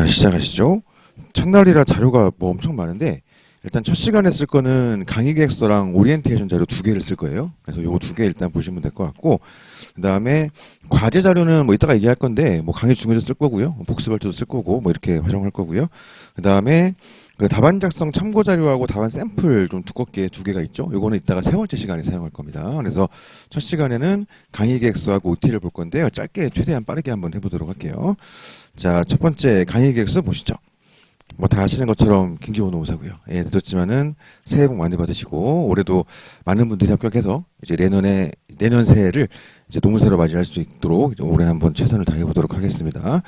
자, 시작하시죠. 첫날이라 자료가 뭐 엄청 많은데 일단 첫 시간에 쓸 거는 강의 계획서랑 오리엔테이션 자료 두 개를 쓸 거예요. 그래서 요거 두 개 일단 보시면 될 것 같고, 그 다음에 과제 자료는 뭐 이따가 얘기할 건데 뭐 강의 중에도 쓸 거고요, 복습할 때도 쓸 거고 뭐 이렇게 활용할 거고요. 그 다음에 그 답안 작성 참고 자료하고 답안 샘플 좀 두껍게 두 개가 있죠. 요거는 이따가 세 번째 시간에 사용할 겁니다. 그래서 첫 시간에는 강의 계획서하고 OT를 볼 건데요. 짧게 최대한 빠르게 한번 해보도록 할게요. 자, 첫 번째 강의 계획서 보시죠. 뭐 다 아시는 것처럼 김기호 노무사고요. 예, 늦었지만은 새해 복 많이 받으시고 올해도 많은 분들이 합격해서 이제 내년 새해를 이제 노무사로 맞이할 수 있도록 이제 올해 한번 최선을 다해 보도록 하겠습니다.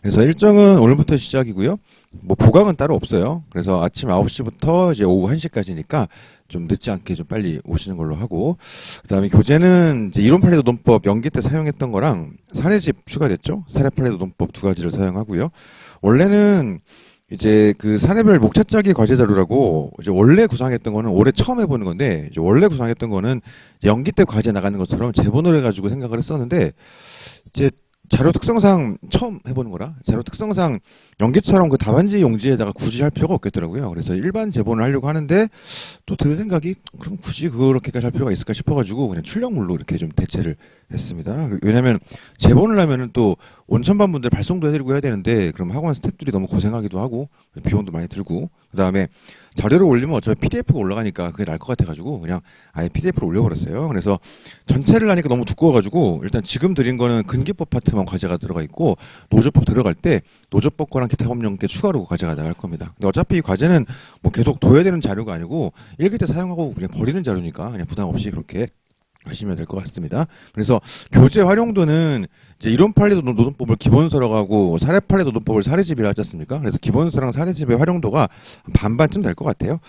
그래서 일정은 오늘부터 시작이고요. 뭐 보강은 따로 없어요. 그래서 아침 9시부터 이제 오후 1시까지니까 좀 늦지 않게 좀 빨리 오시는 걸로 하고, 그다음에 교재는 이제 이론 판례 노동법 연기 때 사용했던 거랑 사례집 추가됐죠. 사례 판례 노동법 두 가지를 사용하고요. 원래는 이제 그 사례별 목차 짜기 과제 자료라고 이제 원래 구상했던 거는 올해 처음 해보는 건데, 이제 원래 구상했던 거는 연기 때 과제 나가는 것처럼 재본을 해가지고 생각을 했었는데, 이제 자료 특성상 처음 해보는 거라 자료 특성상 연기처럼 그 답안지 용지에다가 굳이 할 필요가 없겠더라고요. 그래서 일반 제본을 하려고 하는데 또 들 생각이 그럼 굳이 그렇게까지 할 필요가 있을까 싶어가지고 그냥 출력물로 이렇게 좀 대체를 했습니다. 왜냐면 제본을 하면은 또 온천반 분들 발송도 해드리고 해야 되는데 그럼 학원 스태프들이 너무 고생하기도 하고 비용도 많이 들고, 그 다음에 자료를 올리면 어차피 PDF가 올라가니까 그게 나을 것 같아가지고 그냥 아예 PDF로 올려버렸어요. 그래서 전체를 하니까 너무 두꺼워가지고 일단 지금 드린 거는 근기법 파트만 과제가 들어가 있고, 노조법 들어갈 때 노조법 거랑 기타 법령께 추가로 과제가 나갈 겁니다. 근데 어차피 이 과제는 뭐 계속 둬야 되는 자료가 아니고 일기 때 사용하고 그냥 버리는 자료니까 그냥 부담 없이 그렇게 하시면 될 것 같습니다. 그래서 교재 활용도는 이제 이론 판례 노동법을 기본서라고 하고 사례 판례 노동법을 사례집이라 하지 않습니까? 그래서 기본서랑 사례집의 활용도가 반반쯤 될 것 같아요.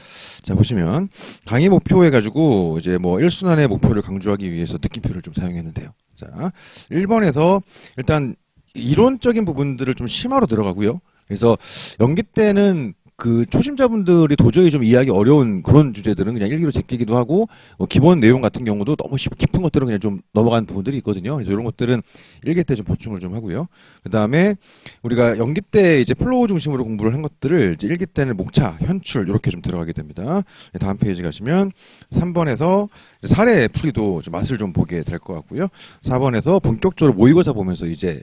자, 보시면 강의 목표 해가지고 이제 뭐 1순환의 목표를 강조하기 위해서 느낌표를 좀 사용했는데요. 자, 1번에서 일단 이론적인 부분들을 좀 심화로 들어가고요. 그래서 연기 때는 그 초심자분들이 도저히 좀 이해하기 어려운 그런 주제들은 그냥 일기로 제끼기도 하고, 기본 내용 같은 경우도 너무 깊은 것들은 그냥 좀 넘어가는 부분들이 있거든요. 그래서 이런 것들은 일기 때 좀 보충을 좀 하고요. 그 다음에 우리가 연기 때 이제 플로우 중심으로 공부를 한 것들을 이제 일기 때는 목차, 현출 이렇게 좀 들어가게 됩니다. 다음 페이지 가시면 3번에서 사례 풀이도 좀 맛을 좀 보게 될 것 같고요. 4번에서 본격적으로 모의고사 보면서 이제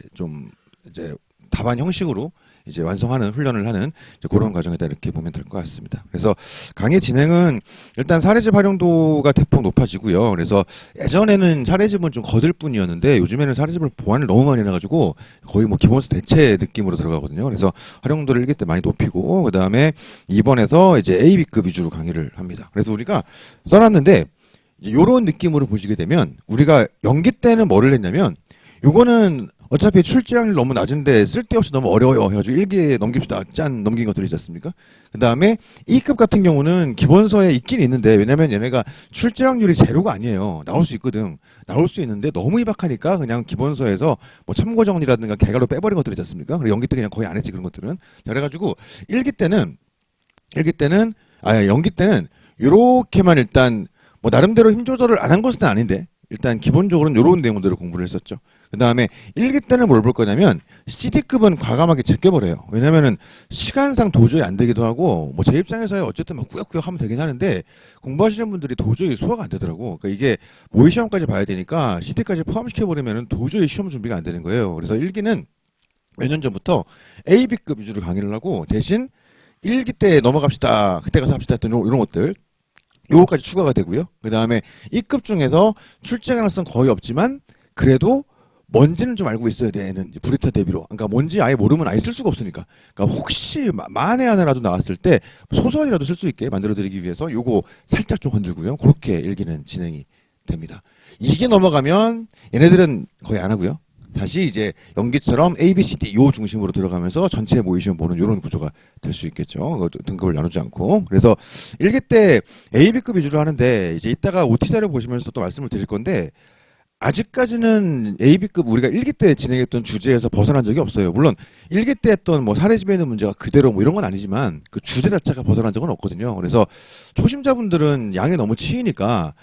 답안 형식으로 이제 완성하는 훈련을 하는 이제 그런 과정이다 이렇게 보면 될 것 같습니다. 그래서 강의 진행은 일단 사례집 활용도가 대폭 높아지고요. 그래서 예전에는 사례집은 좀 거들 뿐이었는데 요즘에는 사례집을 보완을 너무 많이 해가지고 거의 뭐 기본서 대체 느낌으로 들어가거든요. 그래서 활용도를 일기 때 많이 높이고, 그 다음에 2번에서 이제 AB급 위주로 강의를 합니다. 그래서 우리가 써놨는데 이런 느낌으로 보시게 되면 우리가 연기 때는 뭐를 했냐면, 요거는 어차피 출제량이 너무 낮은데 쓸데없이 너무 어려워요 해가지고 일기에 넘깁시다. 짠 넘긴 것들이 있지 않습니까? 그 다음에 E급 같은 경우는 기본서에 있긴 있는데, 왜냐면 얘네가 출제확률이 제로가 아니에요. 나올 수 있거든. 나올 수 있는데 너무 희박하니까 그냥 기본서에서 뭐 참고 정리라든가 개괄로 빼버린 것들이 있지 않습니까? 그리고 연기 때 그냥 거의 안 했지 그런 것들은. 그래가지고 연기 때는 요렇게만 일단 뭐 나름대로 힘 조절을 안 한 것은 아닌데 일단 기본적으로는 이런 내용들을 공부를 했었죠. 그 다음에 일기 때는 뭘 볼 거냐면 CD급은 과감하게 제껴버려요. 왜냐면은 시간상 도저히 안 되기도 하고, 뭐 제 입장에서야 어쨌든 막 꾸역꾸역 하면 되긴 하는데 공부하시는 분들이 도저히 소화가 안 되더라고. 그러니까 이게 모의 시험까지 봐야 되니까 CD까지 포함시켜버리면은 도저히 시험 준비가 안 되는 거예요. 그래서 일기는 몇 년 전부터 AB급 위주로 강의를 하고, 대신 일기 때 넘어갑시다, 그때 가서 합시다 했던 이런 것들 요거까지 추가가 되고요. 그 다음에 E급 중에서 출제 가능성 거의 없지만 그래도 뭔지는 좀 알고 있어야 되는 브리터 대비로. 그러니까 뭔지 아예 모르면 아예 쓸 수가 없으니까. 그러니까 혹시 만에 하나라도 나왔을 때 소설이라도 쓸 수 있게 만들어드리기 위해서 요거 살짝 좀 건들고요. 그렇게 일기는 진행이 됩니다. 이게 넘어가면 얘네들은 거의 안 하고요. 다시 이제 연기처럼 A, B, C, D 요 중심으로 들어가면서 전체 모의시험 보는 이런 구조가 될 수 있겠죠. 등급을 나누지 않고. 그래서 일기 때 A, B급 위주로 하는데 이제 이따가 OT 자료 보시면서 또 말씀을 드릴 건데, 아직까지는 A, B급 우리가 일기 때 진행했던 주제에서 벗어난 적이 없어요. 물론 일기 때 했던 뭐 사례집에 있는 문제가 그대로 뭐 이런 건 아니지만 그 주제 자체가 벗어난 적은 없거든요. 그래서 초심자분들은 양에 너무 치이니까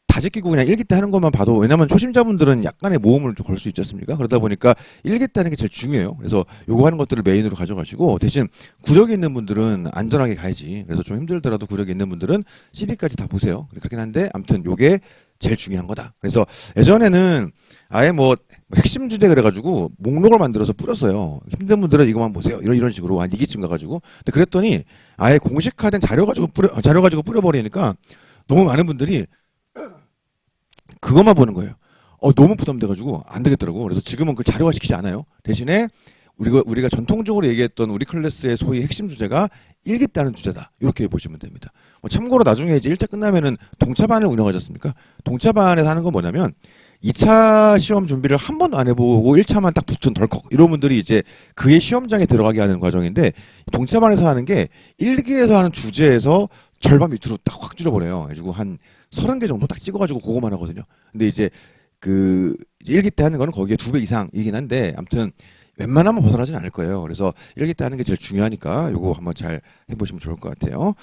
다 제끼고 그냥 일기 때 하는 것만 봐도, 왜냐면 초심자분들은 약간의 모험을 좀 걸 수 있지 않습니까? 그러다 보니까 일기 때 하는 게 제일 중요해요. 그래서 요거 하는 것들을 메인으로 가져가시고, 대신 구력이 있는 분들은 안전하게 가야지. 그래서 좀 힘들더라도 구력이 있는 분들은 CD까지 다 보세요. 그렇긴 한데 아무튼 요게 제일 중요한 거다. 그래서 예전에는 아예 뭐 핵심 주제 그래가지고 목록을 만들어서 뿌렸어요. 힘든 분들은 이것만 보세요. 이런 식으로 한 2기쯤 가가지고. 근데 그랬더니 아예 공식화된 자료 가지고 뿌려버리니까 너무 많은 분들이 그것만 보는 거예요. 너무 부담돼가지고 안 되겠더라고. 그래서 지금은 그 자료화 시키지 않아요. 대신에 우리가 전통적으로 얘기했던 우리 클래스의 소위 핵심 주제가 일기 때 하는 주제다. 이렇게 보시면 됩니다. 참고로 나중에 이제 1차 끝나면은 동차반을 운영하지 않습니까? 동차반에서 하는 건 뭐냐면 2차 시험 준비를 한 번도 안 해보고 1차만 딱 붙은 덜컥 이런 분들이 이제 그의 시험장에 들어가게 하는 과정인데, 동차반에서 하는 게 1기에서 하는 주제에서 절반 밑으로 딱 확 줄여버려요. 그래가지고 한 30개 정도 딱 찍어가지고 그거만 하거든요. 근데 이제 그 1기 때 하는 거는 거기에 2배 이상이긴 한데, 아무튼 웬만하면 벗어나진 않을 거예요. 그래서 1기 때 하는 게 제일 중요하니까 요거 한번 잘 해보시면 좋을 것 같아요.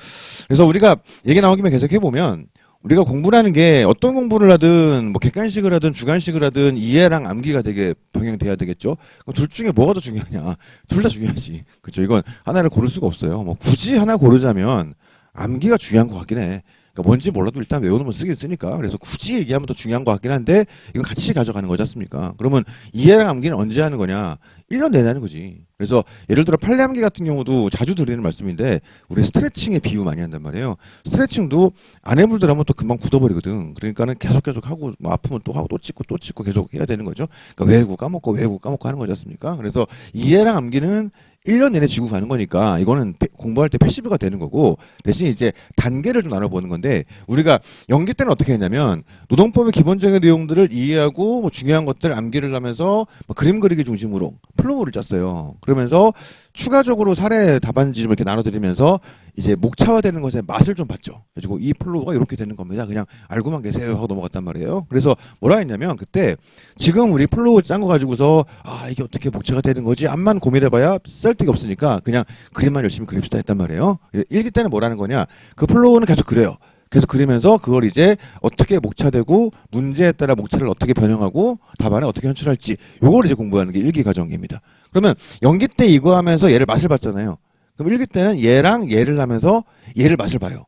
그래서 우리가 얘기 나온 김에 계속 해보면, 우리가 공부라는 게 어떤 공부를 하든 뭐 객관식을 하든 주관식을 하든 이해랑 암기가 되게 병행돼야 되겠죠. 그럼 둘 중에 뭐가 더 중요하냐? 둘 다 중요하지. 그렇죠. 이건 하나를 고를 수가 없어요. 뭐 굳이 하나 고르자면 암기가 중요한 것 같긴 해. 그러니까 뭔지 몰라도 일단 외우는 건 쓰긴 쓰니까. 그래서 굳이 얘기하면 더 중요한 것 같긴 한데, 이건 같이 가져가는 거지 않습니까? 그러면 이해랑 암기는 언제 하는 거냐? 1년 내내 하는 거지. 그래서 예를 들어 팔레암기 같은 경우도 자주 드리는 말씀인데, 우리 스트레칭에 비유 많이 한단 말이에요. 스트레칭도 안 해물들 하면 또 금방 굳어버리거든. 그러니까는 계속 하고, 뭐 아프면 또 하고 또 찍고 계속 해야 되는 거죠. 그러니까 외우고 까먹고 하는 거지 않습니까? 그래서 이해랑 암기는 1년 내내 쥐고 가는 거니까 이거는 공부할 때 패시브가 되는 거고, 대신 이제 단계를 좀 나눠보는 건데, 우리가 연기 때는 어떻게 했냐면 노동법의 기본적인 내용들을 이해하고 뭐 중요한 것들 암기를 하면서 뭐 그림 그리기 중심으로 플로우를 짰어요. 그러면서 추가적으로 사례 답안지 좀 이렇게 나눠드리면서 이제 목차화되는 것의 맛을 좀 봤죠. 그래가지고 이 플로우가 이렇게 되는 겁니다. 그냥 알고만 계세요 하고 넘어갔단 말이에요. 그래서 뭐라 했냐면, 그때 지금 우리 플로우 짠 거 가지고서 이게 어떻게 목차가 되는 거지 암만 고민해봐야 쓸데가 없으니까 그냥 그림만 열심히 그립시다 했단 말이에요. 일기 때는 뭐라는 거냐, 그 플로우는 계속 그려요. 계속 그리면서 그걸 이제 어떻게 목차되고 문제에 따라 목차를 어떻게 변형하고 답안을 어떻게 현출할지, 요걸 이제 공부하는 게 일기 과정입니다. 그러면 연기 때 이거 하면서 얘를 맛을 봤잖아요. 그럼 일기 때는 얘랑 얘를 하면서 얘를 맛을 봐요.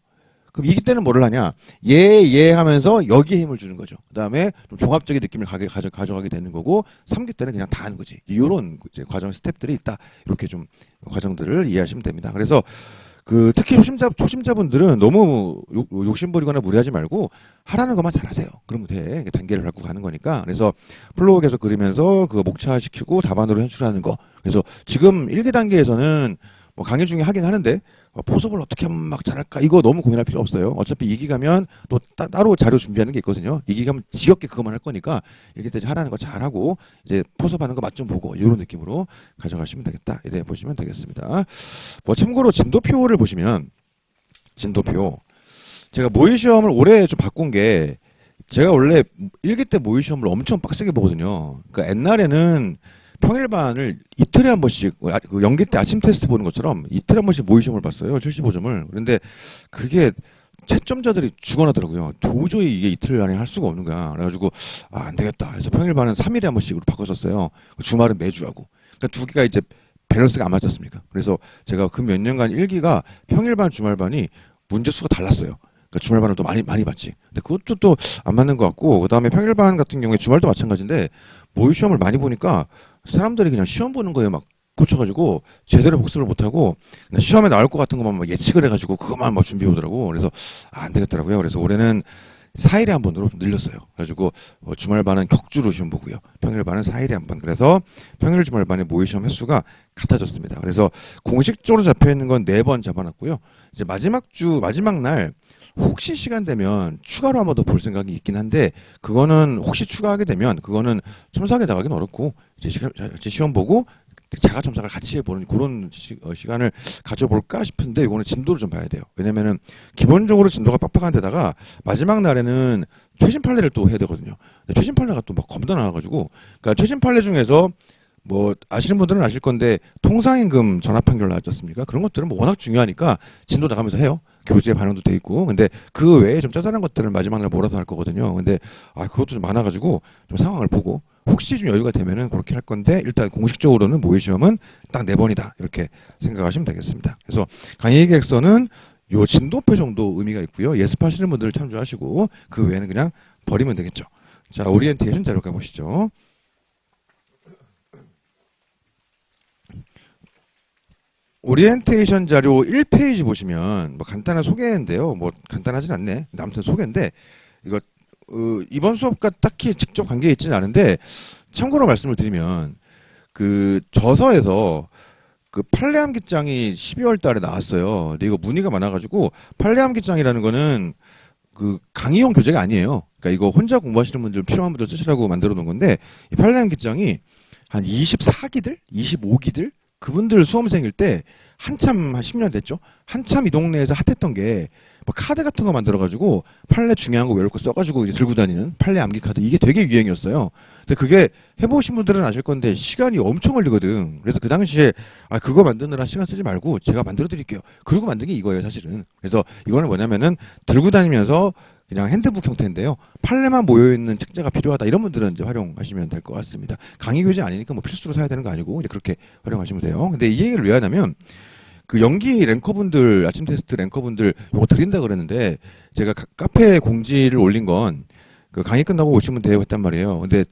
그럼 이기 때는 뭐를 하냐, 얘 하면서 여기에 힘을 주는 거죠. 그 다음에 좀 종합적인 느낌을 가져가게 되는 거고, 3기 때는 그냥 다 하는 거지. 이런 이제 과정 스텝들이 있다. 이렇게 좀 과정들을 이해하시면 됩니다. 그래서 특히 초심자분들은 너무 욕심부리거나 무리하지 말고 하라는 것만 잘하세요. 그러면 돼. 단계를 밟고 가는 거니까. 그래서 플로우 계속 그리면서 그거 목차시키고 답안으로 현출하는 거. 그래서 지금 1기 단계에서는 뭐 강의 중에 하긴 하는데, 포섭을 어떻게 하면 막 잘할까, 이거 너무 고민할 필요 없어요. 어차피 2기 가면 또 따로 자료 준비하는 게 있거든요. 2기 가면 지겹게 그것만 할 거니까 1기 때 하라는 거 잘하고 이제 포섭하는 거 맛 좀 보고 이런 느낌으로 가져가시면 되겠다, 이래 보시면 되겠습니다. 뭐 참고로 진도표를 보시면, 진도표 제가 모의 시험을 올해 좀 바꾼 게, 제가 원래 1기 때 모의 시험을 엄청 빡세게 보거든요. 그러니까 옛날에는 평일반을 이틀에 한 번씩, 그 연기 때 아침 테스트 보는 것처럼 이틀에 한 번씩 모의 시험을 봤어요. 75점을. 그런데 그게 채점자들이 죽어나더라고요. 도저히 이게 이틀 안에 할 수가 없는 거야. 그래가지고 안 되겠다. 그래서 평일반은 3일에 한 번씩으로 바꿨었어요. 주말은 매주 하고. 그러니까 두 개가 이제 밸런스가 안 맞지 않습니까? 그래서 제가 그 몇 년간 1기가 평일반, 주말반이 문제 수가 달랐어요. 그러니까 주말반을 또 많이 봤지. 근데 그것도 또 안 맞는 것 같고, 그 다음에 평일반 같은 경우에 주말도 마찬가지인데, 모의 시험을 많이 보니까 사람들이 그냥 시험 보는 거에 막 꽂혀가지고 제대로 복습을 못하고 시험에 나올 것 같은 것만 막 예측을 해가지고 그것만 막 준비해 오더라고. 그래서 안 되겠더라고요. 그래서 올해는 4일에 한 번으로 좀 늘렸어요. 그래가지고 주말반은 격주로 시험 보고요. 평일반은 4일에 한 번. 그래서 평일 주말반의 모의 시험 횟수가 같아졌습니다. 그래서 공식적으로 잡혀 있는 건 4번 잡아놨고요. 이제 마지막 날 혹시 시간 되면 추가로 한 번 더 볼 생각이 있긴 한데, 그거는 혹시 추가하게 되면 그거는 첨삭에 나가긴 어렵고, 이제 시험 보고 자가 첨삭을 같이 해보는 그런 시간을 가져볼까 싶은데, 이거는 진도를 좀 봐야 돼요. 왜냐면은 기본적으로 진도가 빡빡한 데다가 마지막 날에는 최신 판례를 또 해야 되거든요. 최신 판례가 또 막 겁나 나와가지고, 그러니까 최신 판례 중에서 뭐 아시는 분들은 아실 건데 통상임금 전압판결 나왔지 않습니까? 그런 것들은 뭐 워낙 중요하니까 진도 나가면서 해요. 교재 반영도 돼 있고. 근데 그 외에 좀 짜잘한 것들을 마지막 날 몰아서 할 거거든요. 근데 그것도 좀 많아가지고 좀 상황을 보고 혹시 좀 여유가 되면은 그렇게 할 건데 일단 공식적으로는 모의 시험은 딱 4번이다 이렇게 생각하시면 되겠습니다. 그래서 강의 계획서는 요 진도표 정도 의미가 있고요. 예습하시는 분들 참조하시고 그 외에는 그냥 버리면 되겠죠. 자, 오리엔테이션 자료 가보시죠. 오리엔테이션 자료 1페이지 보시면 뭐 간단한 소개인데요. 뭐 간단하진 않네. 아무튼 소개인데 이거 이번 수업과 딱히 직접 관계 있지는 않은데 참고로 말씀을 드리면 그 저서에서 그 판례암기장이 12월 달에 나왔어요. 근데 이거 문의가 많아가지고 판례암기장이라는 거는 그 강의용 교재가 아니에요. 그러니까 이거 혼자 공부하시는 분들 필요한 분들 쓰시라고 만들어 놓은 건데 이 판례암기장이 한 24기들, 25기들 그분들 수험생일 때 한참 한 10년 됐죠. 한참 이 동네에서 핫했던 게 뭐 카드 같은 거 만들어가지고 판례 중요한 거 외울 거 써가지고 이제 들고 다니는 판례 암기 카드 이게 되게 유행이었어요. 근데 그게 해보신 분들은 아실 건데 시간이 엄청 걸리거든. 그래서 그 당시에 그거 만드느라 시간 쓰지 말고 제가 만들어 드릴게요. 그러고 만든 게 이거예요, 사실은. 그래서 이거는 뭐냐면은 들고 다니면서 그냥 핸드북 형태인데요. 판례만 모여있는 책자가 필요하다. 이런 분들은 이제 활용하시면 될 것 같습니다. 강의 교재 아니니까 뭐 필수로 사야 되는 거 아니고 이제 그렇게 활용하시면 돼요. 근데 이 얘기를 왜 하냐면 그 연기 랭커분들, 아침 테스트 랭커분들 이거 드린다 그랬는데 제가 카페에 공지를 올린 건 그 강의 끝나고 오시면 돼요 했단 말이에요. 근데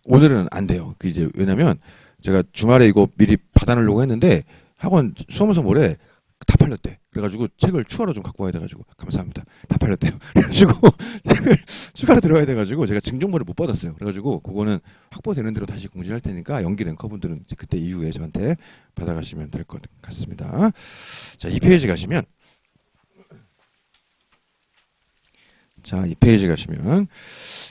오늘은 안 돼요. 그 이제 왜냐면 제가 주말에 이거 미리 받아놓으려고 했는데 학원 수험서 모레 다 팔렸대. 그래가지고 책을 추가로 좀 갖고 와야 돼가지고 감사합니다. 다 팔렸대요. 그래가지고 책을 추가로 들어야 돼가지고 제가 증정보를 못 받았어요. 그래가지고 그거는 확보되는 대로 다시 공지할 테니까 연기 랭커분들은 이제 그때 이후에 저한테 받아가시면 될 것 같습니다. 자, 2페이지 가시면 자, 2페이지 가시면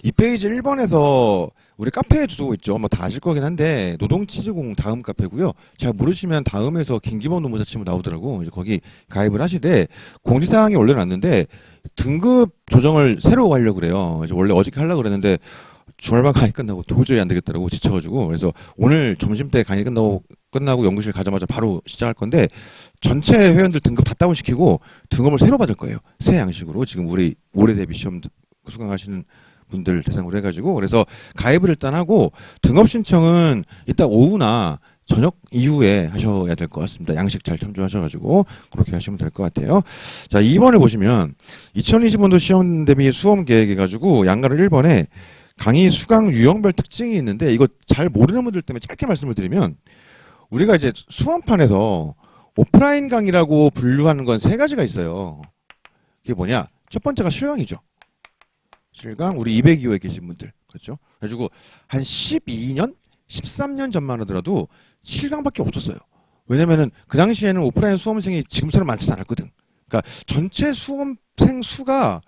2페이지 1번에서 우리 카페에 주소 있죠. 뭐 다 아실 거긴 한데 노동치즈공 다음 카페고요. 잘 모르시면 다음에서 김기범 노무사 치면 나오더라고. 이제 거기 가입을 하시되 공지사항이 올려놨는데 등급 조정을 새로 하려고 그래요. 이제 원래 어저께 하려고 그랬는데 주말반 강의 끝나고 도저히 안 되겠더라고 지쳐가지고 그래서 오늘 점심때 강의 끝나고 연구실 가자마자 바로 시작할 건데 전체 회원들 등급 다 다운시키고 등급을 새로 받을 거예요. 새 양식으로 지금 우리 올해 대비 시험 수강하시는 분들 대상으로 해가지고 그래서 가입을 일단 하고 등업 신청은 이따 오후나 저녁 이후에 하셔야 될 것 같습니다. 양식 잘 참조하셔가지고 그렇게 하시면 될 것 같아요. 자, 2번을 보시면 2020년도 시험 대비 수험 계획 해가지고 양가를 1번에 강의 수강 유형별 특징이 있는데 이거 잘 모르는 분들 때문에 짧게 말씀을 드리면 우리가 이제 수험판에서 오프라인 강의라고 분류하는 건 3가지가 있어요. 그게 뭐냐? 첫 번째가 실강이죠. 실강, 우리 202호에 계신 분들. 그렇죠? 그래가지고 한 12년, 13년 전만 하더라도 실강밖에 없었어요. 왜냐면은 그 당시에는 오프라인 수험생이 지금처럼 많지는 않았거든. 그러니까 전체 수험생 수가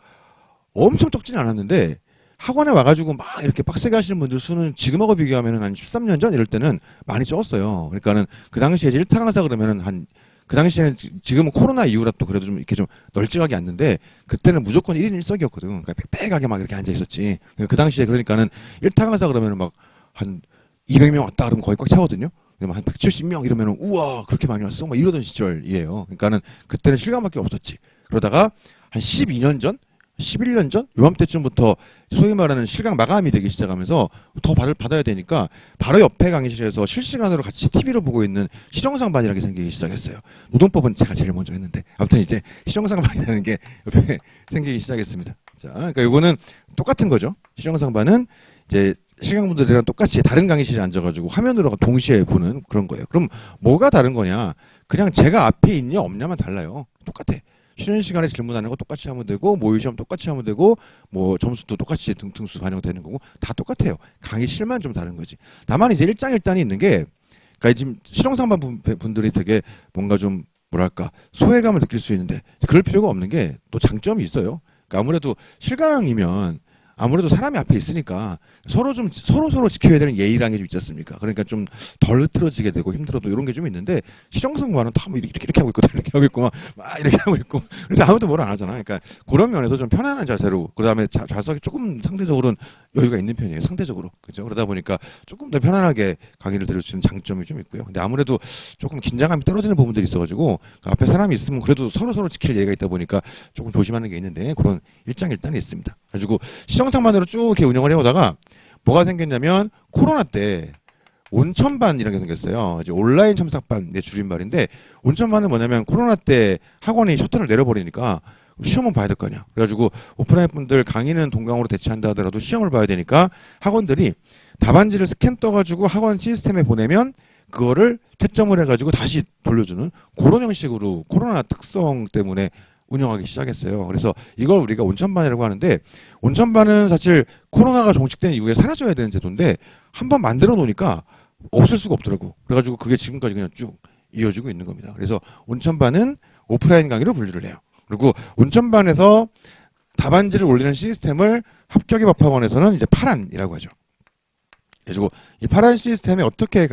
엄청 적지는 않았는데 학원에 와가지고 막 이렇게 빡세게 하시는 분들 수는 지금하고 비교하면 한 13년 전 이럴 때는 많이 적었어요. 그러니까는 그 당시에 이제 1타 강사 그러면은 그 당시에는 지금은 코로나 이후라 또 그래도 좀 이렇게 좀 널찍하게 앉는데 그때는 무조건 1인 1석이었거든. 그러니까 빽빽하게 막 이렇게 앉아 있었지. 그 당시에 그러니까는 1타 강사 그러면은 막 한 200명 왔다 그러면 거의 꽉 차거든요. 한 170명 이러면은 우와 그렇게 많이 왔어? 막 이러던 시절이에요. 그러니까는 그때는 실감밖에 없었지. 그러다가 한 12년 전 11년 전 요맘때쯤부터 소위 말하는 실강 마감이 되기 시작하면서 더 받아야 되니까 바로 옆에 강의실에서 실시간으로 같이 TV로 보고 있는 실용상반이라는 게 생기기 시작했어요. 노동법은 제가 제일 먼저 했는데 아무튼 이제 실용상반이라는 게 옆에 생기기 시작했습니다. 자, 그러니까 이거는 똑같은 거죠. 실용상반은 이제 실강분들이랑 똑같이 다른 강의실에 앉아가지고 화면으로 동시에 보는 그런 거예요. 그럼 뭐가 다른 거냐? 그냥 제가 앞에 있냐 없냐만 달라요. 똑같아. 쉬는 시간에 질문하는 거 똑같이 하면 되고 모의시험 똑같이 하면 되고 뭐 점수도 똑같이 등수 반영되는 거고 다 똑같아요. 강의실만 좀 다른 거지. 다만 이제 일장일단이 있는 게 그러니까 지금 실용상반 분들이 되게 뭔가 좀 뭐랄까 소외감을 느낄 수 있는데 그럴 필요가 없는 게 또 장점이 있어요. 그러니까 아무래도 실강이면 아무래도 사람이 앞에 있으니까 서로 지켜야 되는 예의라는 게 좀 있지 않습니까? 그러니까 좀 덜 흐트러지게 되고 힘들어도 이런 게 좀 있는데 시정성과는 다 뭐 이렇게 하고 있고 이렇게 하고 있고 막 이렇게 하고 있고 그래서 아무도 뭘 안 하잖아. 그러니까 그런 면에서 좀 편안한 자세로 그다음에 좌석이 조금 상대적으로는 여유가 있는 편이에요. 상대적으로 그죠? 그러다 보니까 조금 더 편안하게 강의를 들을 수 있는 장점이 좀 있고요. 근데 아무래도 조금 긴장감이 떨어지는 부분들이 있어가지고 그 앞에 사람이 있으면 그래도 서로 지킬 예의가 있다 보니까 조금 조심하는 게 있는데 그런 일장일단이 있습니다. 가지고 시정상만으로 쭉 이렇게 운영을 해오다가 뭐가 생겼냐면 코로나 때 온천반이라는 게 생겼어요. 이제 온라인 첨삭반의 줄임말인데 온천반은 뭐냐면 코로나 때 학원이 셔터를 내려버리니까 시험은 봐야 될 거 아니야. 그래가지고 오프라인 분들 강의는 동강으로 대체한다 하더라도 시험을 봐야 되니까 학원들이 답안지를 스캔 떠가지고 학원 시스템에 보내면 그거를 채점을 해가지고 다시 돌려주는 그런 형식으로 코로나 특성 때문에 운영하기 시작했어요. 그래서 이걸 우리가 온천반이라고 하는데 온천반은 사실 코로나가 종식된 이후에 사라져야 되는 제도인데 한번 만들어 놓으니까 없을 수가 없더라고. 그래가지고 그게 지금까지 그냥 쭉 이어지고 있는 겁니다. 그래서 온천반은 오프라인 강의로 분류를 해요. 그리고 온천반에서 답안지를 올리는 시스템을 합격의 법학원에서는 이제 파란이라고 하죠. 그래서 이 파란 시스템에 어떻게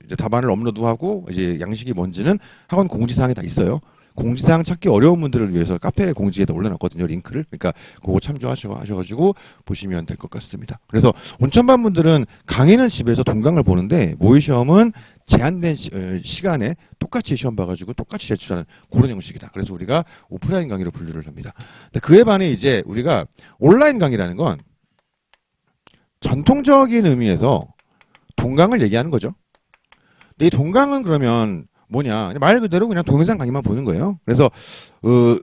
이제 답안을 업로드하고 이제 양식이 뭔지는 학원 공지사항에 다 있어요. 공지사항 찾기 어려운 분들을 위해서 카페 공지에다 올려놨거든요, 링크를. 그러니까 그거 참조하셔가지고 보시면 될 것 같습니다. 그래서 온천반 분들은 강의는 집에서 동강을 보는데 모의 시험은 제한된 시간에 똑같이 시험 봐가지고 똑같이 제출하는 그런 형식이다. 그래서 우리가 오프라인 강의로 분류를 합니다. 근데 그에 반해 이제 우리가 온라인 강의라는 건 전통적인 의미에서 동강을 얘기하는 거죠. 근데 이 동강은 그러면 뭐냐 말 그대로 그냥 동영상 강의만 보는 거예요. 그래서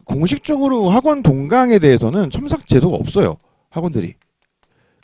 공식적으로 학원 동강에 대해서는 첨삭 제도가 없어요. 학원들이.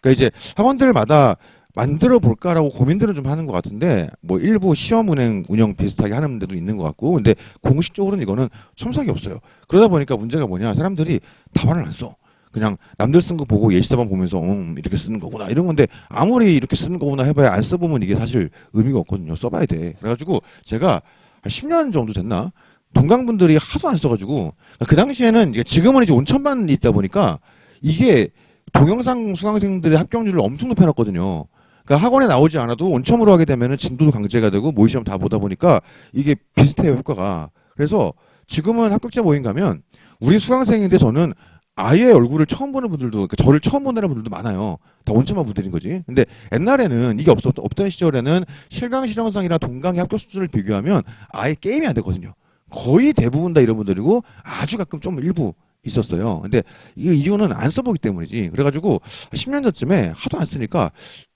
그러니까 이제 학원들마다 만들어 볼까라고 고민들을 좀 하는 것 같은데 뭐 일부 시험 운영 비슷하게 하는 데도 있는 것 같고 근데 공식적으로는 이거는 첨삭이 없어요. 그러다 보니까 문제가 뭐냐 사람들이 답안을 안 써. 그냥 남들 쓴 거 보고 예시사반 보면서 이렇게 쓰는 거구나 이런 건데 아무리 이렇게 쓰는 거구나 해봐야 안 써보면 이게 사실 의미가 없거든요. 써봐야 돼. 그래가지고 제가 한 10년 정도 됐나? 동강분들이 하도 안 써가지고 그 당시에는 지금은 이제 온천반이 있다 보니까 이게 동영상 수강생들의 합격률을 엄청 높여놨거든요. 그러니까 학원에 나오지 않아도 온천으로 하게 되면은 진도도 강제가 되고 모의시험 다 보다 보니까 이게 비슷해요 효과가. 그래서 지금은 합격자 모임 가면 우리 수강생인데 저는 아예 얼굴을 처음 보는 분들도, 그러니까 저를 처음 보는 분들도 많아요. 다 온천만 분들인 거지. 근데 옛날에는 이게 없던 시절에는 실강 실용상이나 동강의 합격 수준을 비교하면 아예 게임이 안 되거든요. 거의 대부분 다 이런 분들이고 아주 가끔 좀 일부 있었어요. 근데 이 이유는 안 써보기 때문이지. 그래가지고 10년 전쯤에 하도 안 쓰니까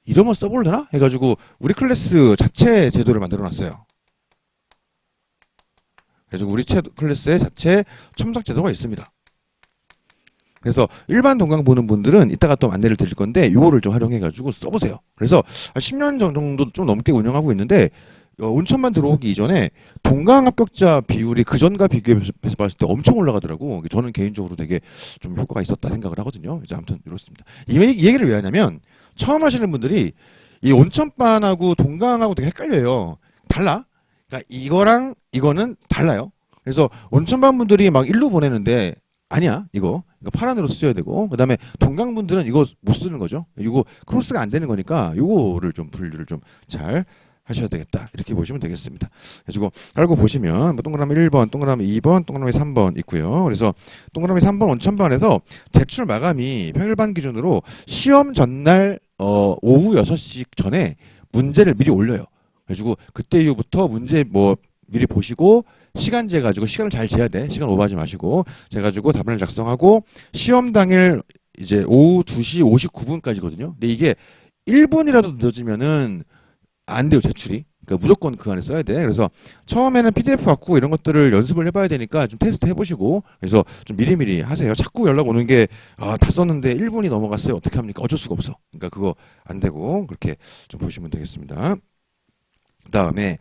이러면 써볼려나? 해가지고 우리 클래스 자체 제도를 만들어 놨어요. 그래서 우리 클래스에 자체 첨삭 제도가 있습니다. 그래서 일반 동강 보는 분들은 이따가 또 안내를 드릴 건데 요거를 좀 활용해가지고 써보세요. 그래서 10년 정도 좀 넘게 운영하고 있는데 온천만 들어오기 이전에 동강 합격자 비율이 그전과 비교해서 봤을 때 엄청 올라가더라고. 저는 개인적으로 되게 좀 효과가 있었다 생각을 하거든요. 이제 아무튼 이렇습니다. 이 얘기를 왜 하냐면 처음 하시는 분들이 이 온천반하고 동강하고 되게 헷갈려요. 달라. 그러니까 이거랑 이거는 달라요. 그래서 온천반 분들이 막 일로 보내는데 아니야 이거 파란으로 써야 되고 그다음에 동강분들은 이거 못 쓰는 거죠. 이거 크로스가 안 되는 거니까 이거를 좀 분류를 좀 잘 하셔야 되겠다. 이렇게 보시면 되겠습니다. 그래서 알고 보시면 뭐 동그라미 1번, 동그라미 2번, 동그라미 3번 있고요. 그래서 동그라미 3번 온천반에서 제출 마감이 평일반 기준으로 시험 전날 오후 6시 전에 문제를 미리 올려요. 그래가지고 그때 이후부터 문제 뭐 미리 보시고 시간 재가지고 시간을 잘 재야 돼. 시간 오버하지 마시고 재가지고 답안을 작성하고 시험 당일 이제 오후 2시 59분까지거든요. 근데 이게 1분이라도 늦어지면은 안 돼요, 제출이. 그러니까 무조건 그 안에 써야 돼. 그래서 처음에는 PDF 갖고 이런 것들을 연습을 해봐야 되니까 좀 테스트 해보시고 그래서 좀 미리미리 하세요. 자꾸 연락 오는 게 다 썼는데 1분이 넘어갔어요. 어떻게 합니까? 어쩔 수가 없어. 그러니까 그거 안 되고 그렇게 좀 보시면 되겠습니다. 그 다음에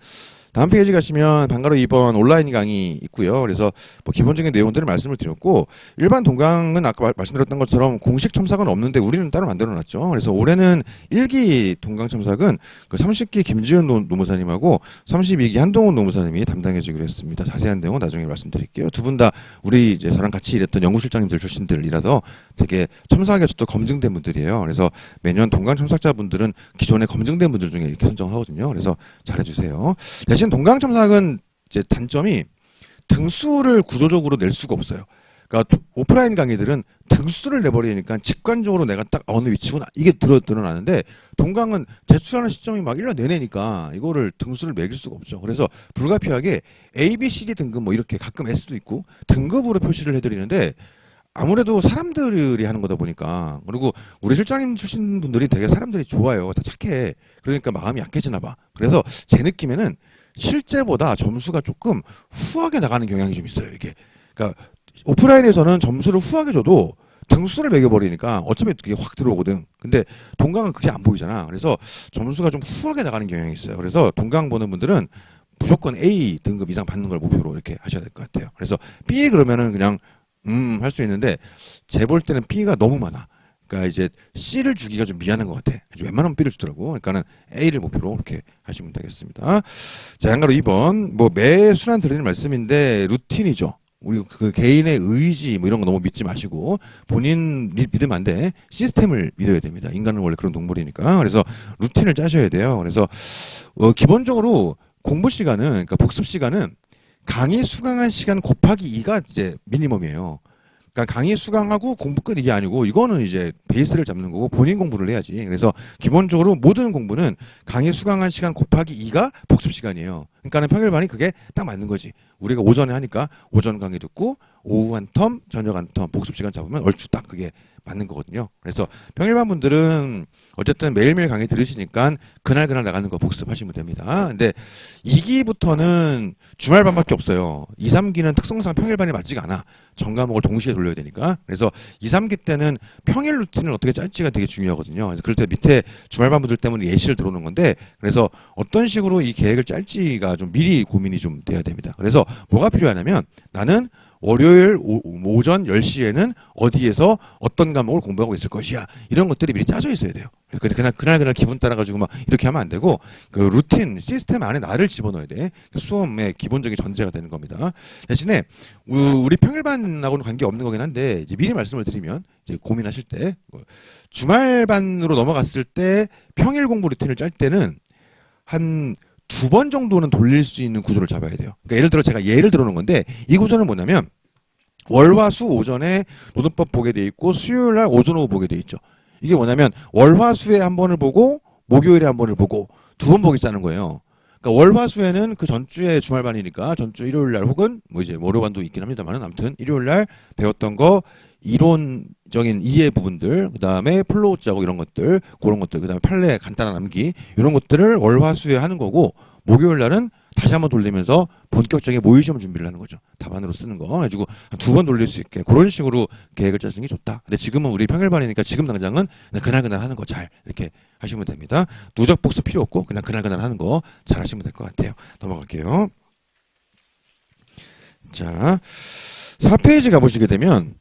다음 페이지 가시면 방과로 2번 온라인 강의 있고요. 그래서 뭐 기본적인 내용들을 말씀을 드렸고, 일반 동강은 아까 말씀드렸던 것처럼 공식 첨삭은 없는데 우리는 따로 만들어 놨죠. 그래서 올해는 1기 동강 첨삭은 그 30기 김지은 노무사님하고 32기 한동훈 노무사님이 담당해 주기로 했습니다. 자세한 내용은 나중에 말씀드릴게요. 두 분 다 우리 이제 저랑 같이 일했던 연구실장님들 출신들이라서 되게 첨삭에서도 검증된 분들이에요. 그래서 매년 동강 첨삭자분들은 기존에 검증된 분들 중에 이렇게 선정을 하거든요. 그래서 잘해주세요. 대신 동강 첨삭은 이제 단점이 등수를 구조적으로 낼 수가 없어요. 그러니까 오프라인 강의들은 등수를 내버리니까 직관적으로 내가 딱 어느 위치구나 이게 드러나는데, 동강은 제출하는 시점이 막 1년 내내니까 이거를 등수를 매길 수가 없죠. 그래서 불가피하게 A, B, C, D 등급 뭐 이렇게 가끔 S도 있고 등급으로 표시를 해드리는데, 아무래도 사람들이 하는 거다 보니까, 그리고 우리 실장님 출신 분들이 되게 사람들이 좋아요. 다 착해. 그러니까 마음이 약해지나 봐. 그래서 제 느낌에는 실제보다 점수가 조금 후하게 나가는 경향이 좀 있어요, 이게. 그러니까 오프라인에서는 점수를 후하게 줘도 등수를 매겨버리니까 어차피 그게 확 들어오거든. 근데 동강은 그게 안 보이잖아. 그래서 점수가 좀 후하게 나가는 경향이 있어요. 그래서 동강 보는 분들은 무조건 A 등급 이상 받는 걸 목표로 이렇게 하셔야 될 것 같아요. 그래서 B 그러면은 그냥 할 수 있는데, 제 볼 때는 B가 너무 많아. 그러니까 이제 C를 주기가 좀 미안한 것 같아. 웬만하면 B를 주더라고. 그러니까는 A를 목표로 이렇게 하시면 되겠습니다. 자, 양가로 2번. 뭐 매 순환 드리는 말씀인데 루틴이죠. 우리 그 개인의 의지 뭐 이런 거 너무 믿지 마시고 본인 믿으면 안 돼. 시스템을 믿어야 됩니다. 인간은 원래 그런 동물이니까. 그래서 루틴을 짜셔야 돼요. 그래서 기본적으로 공부 시간은, 그러니까 복습 시간은 강의 수강한 시간 곱하기 2가 이제 미니멈이에요. 그러니까 강의 수강하고 공부 끝 이게 아니고, 이거는 이제 베이스를 잡는 거고 본인 공부를 해야지. 그래서 기본적으로 모든 공부는 강의 수강한 시간 곱하기 2가 복습 시간이에요. 그러니까는 평일반이 그게 딱 맞는 거지. 우리가 오전에 하니까 오전 강의 듣고 오후 한 텀, 저녁 한 텀 복습 시간 잡으면 얼추 딱 그게 맞는 거거든요. 그래서 평일반 분들은 어쨌든 매일매일 강의 들으시니까 그날 나가는 거 복습하시면 됩니다. 근데 2기부터는 주말반밖에 없어요. 2, 3기는 특성상 평일반이 맞지가 않아. 전 과목을 동시에 돌려야 되니까. 그래서 2, 3기 때는 평일 루틴을 어떻게 짤지가 되게 중요하거든요. 그래서 그럴 때 밑에 주말반 분들 때문에 예시를 들어오는 건데, 그래서 어떤 식으로 이 계획을 짤지가 좀 미리 고민이 좀 돼야 됩니다. 그래서 뭐가 필요하냐면, 나는 월요일 오전 10시에는 어디에서 어떤 과목을 공부하고 있을 것이야. 이런 것들이 미리 짜져 있어야 돼요. 그냥 그날 기분 따라가지고 막 이렇게 하면 안 되고, 그 루틴, 시스템 안에 나를 집어넣어야 돼. 수험의 기본적인 전제가 되는 겁니다. 대신에, 우리 평일반하고는 관계없는 거긴 한데, 이제 미리 말씀을 드리면, 이제 고민하실 때, 주말반으로 넘어갔을 때 평일 공부 루틴을 짤 때는 한 2번 정도는 돌릴 수 있는 구조를 잡아야 돼요. 그러니까 예를 들어 제가 예를 들어놓은 건데, 이 구조는 뭐냐면 월화수 오전에 노동법 보게 돼 있고 수요일 날 오전 오후 보게 돼 있죠. 이게 뭐냐면 월화수에 한 번을 보고 목요일에 한 번을 보고 2번 보기 짜는 거예요. 그러니까 월화수에는 그 전주에 주말반이니까 전주 일요일 날, 혹은 뭐 이제 월요반도 있긴 합니다만, 아무튼 일요일 날 배웠던 거 이론적인 이해 부분들, 그 다음에 플로우 짜고 이런 것들, 그런 것들, 그 다음에 판례 간단한 암기, 이런 것들을 월화수에 하는 거고, 목요일 날은 다시 한번 돌리면서 본격적인 모의시험 준비를 하는 거죠. 답안으로 쓰는 거. 해가지고 2번 돌릴 수 있게 그런 식으로 계획을 짜는 게 좋다. 근데 지금은 우리 평일반이니까 지금 당장은 그날 하는 거 잘 이렇게 하시면 됩니다. 누적 복습 필요 없고 그냥 그날 하는 거 잘 하시면 될 것 같아요. 넘어갈게요. 자, 4페이지 가보시게 되면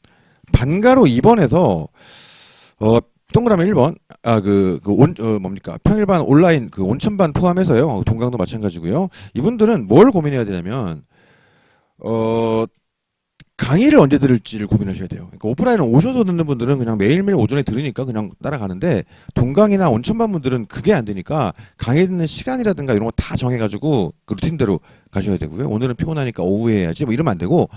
반가로 2번에서 동그라미 1번, 뭡니까? 평일반 온라인 그 온천반 포함해서요. 동강도 마찬가지고요. 이분들은 뭘 고민해야 되냐면, 강의를 언제 들을지를 고민하셔야 돼요. 그러니까 오프라인을 오셔서 듣는 분들은 그냥 매일매일 오전에 들으니까 그냥 따라가는데, 동강이나 온천반 분들은 그게 안 되니까 강의 듣는 시간이라든가 이런 거 다 정해가지고 그 루틴대로 가셔야 되고요. 오늘은 피곤하니까 오후에 해야지 뭐 이러면 안 되고,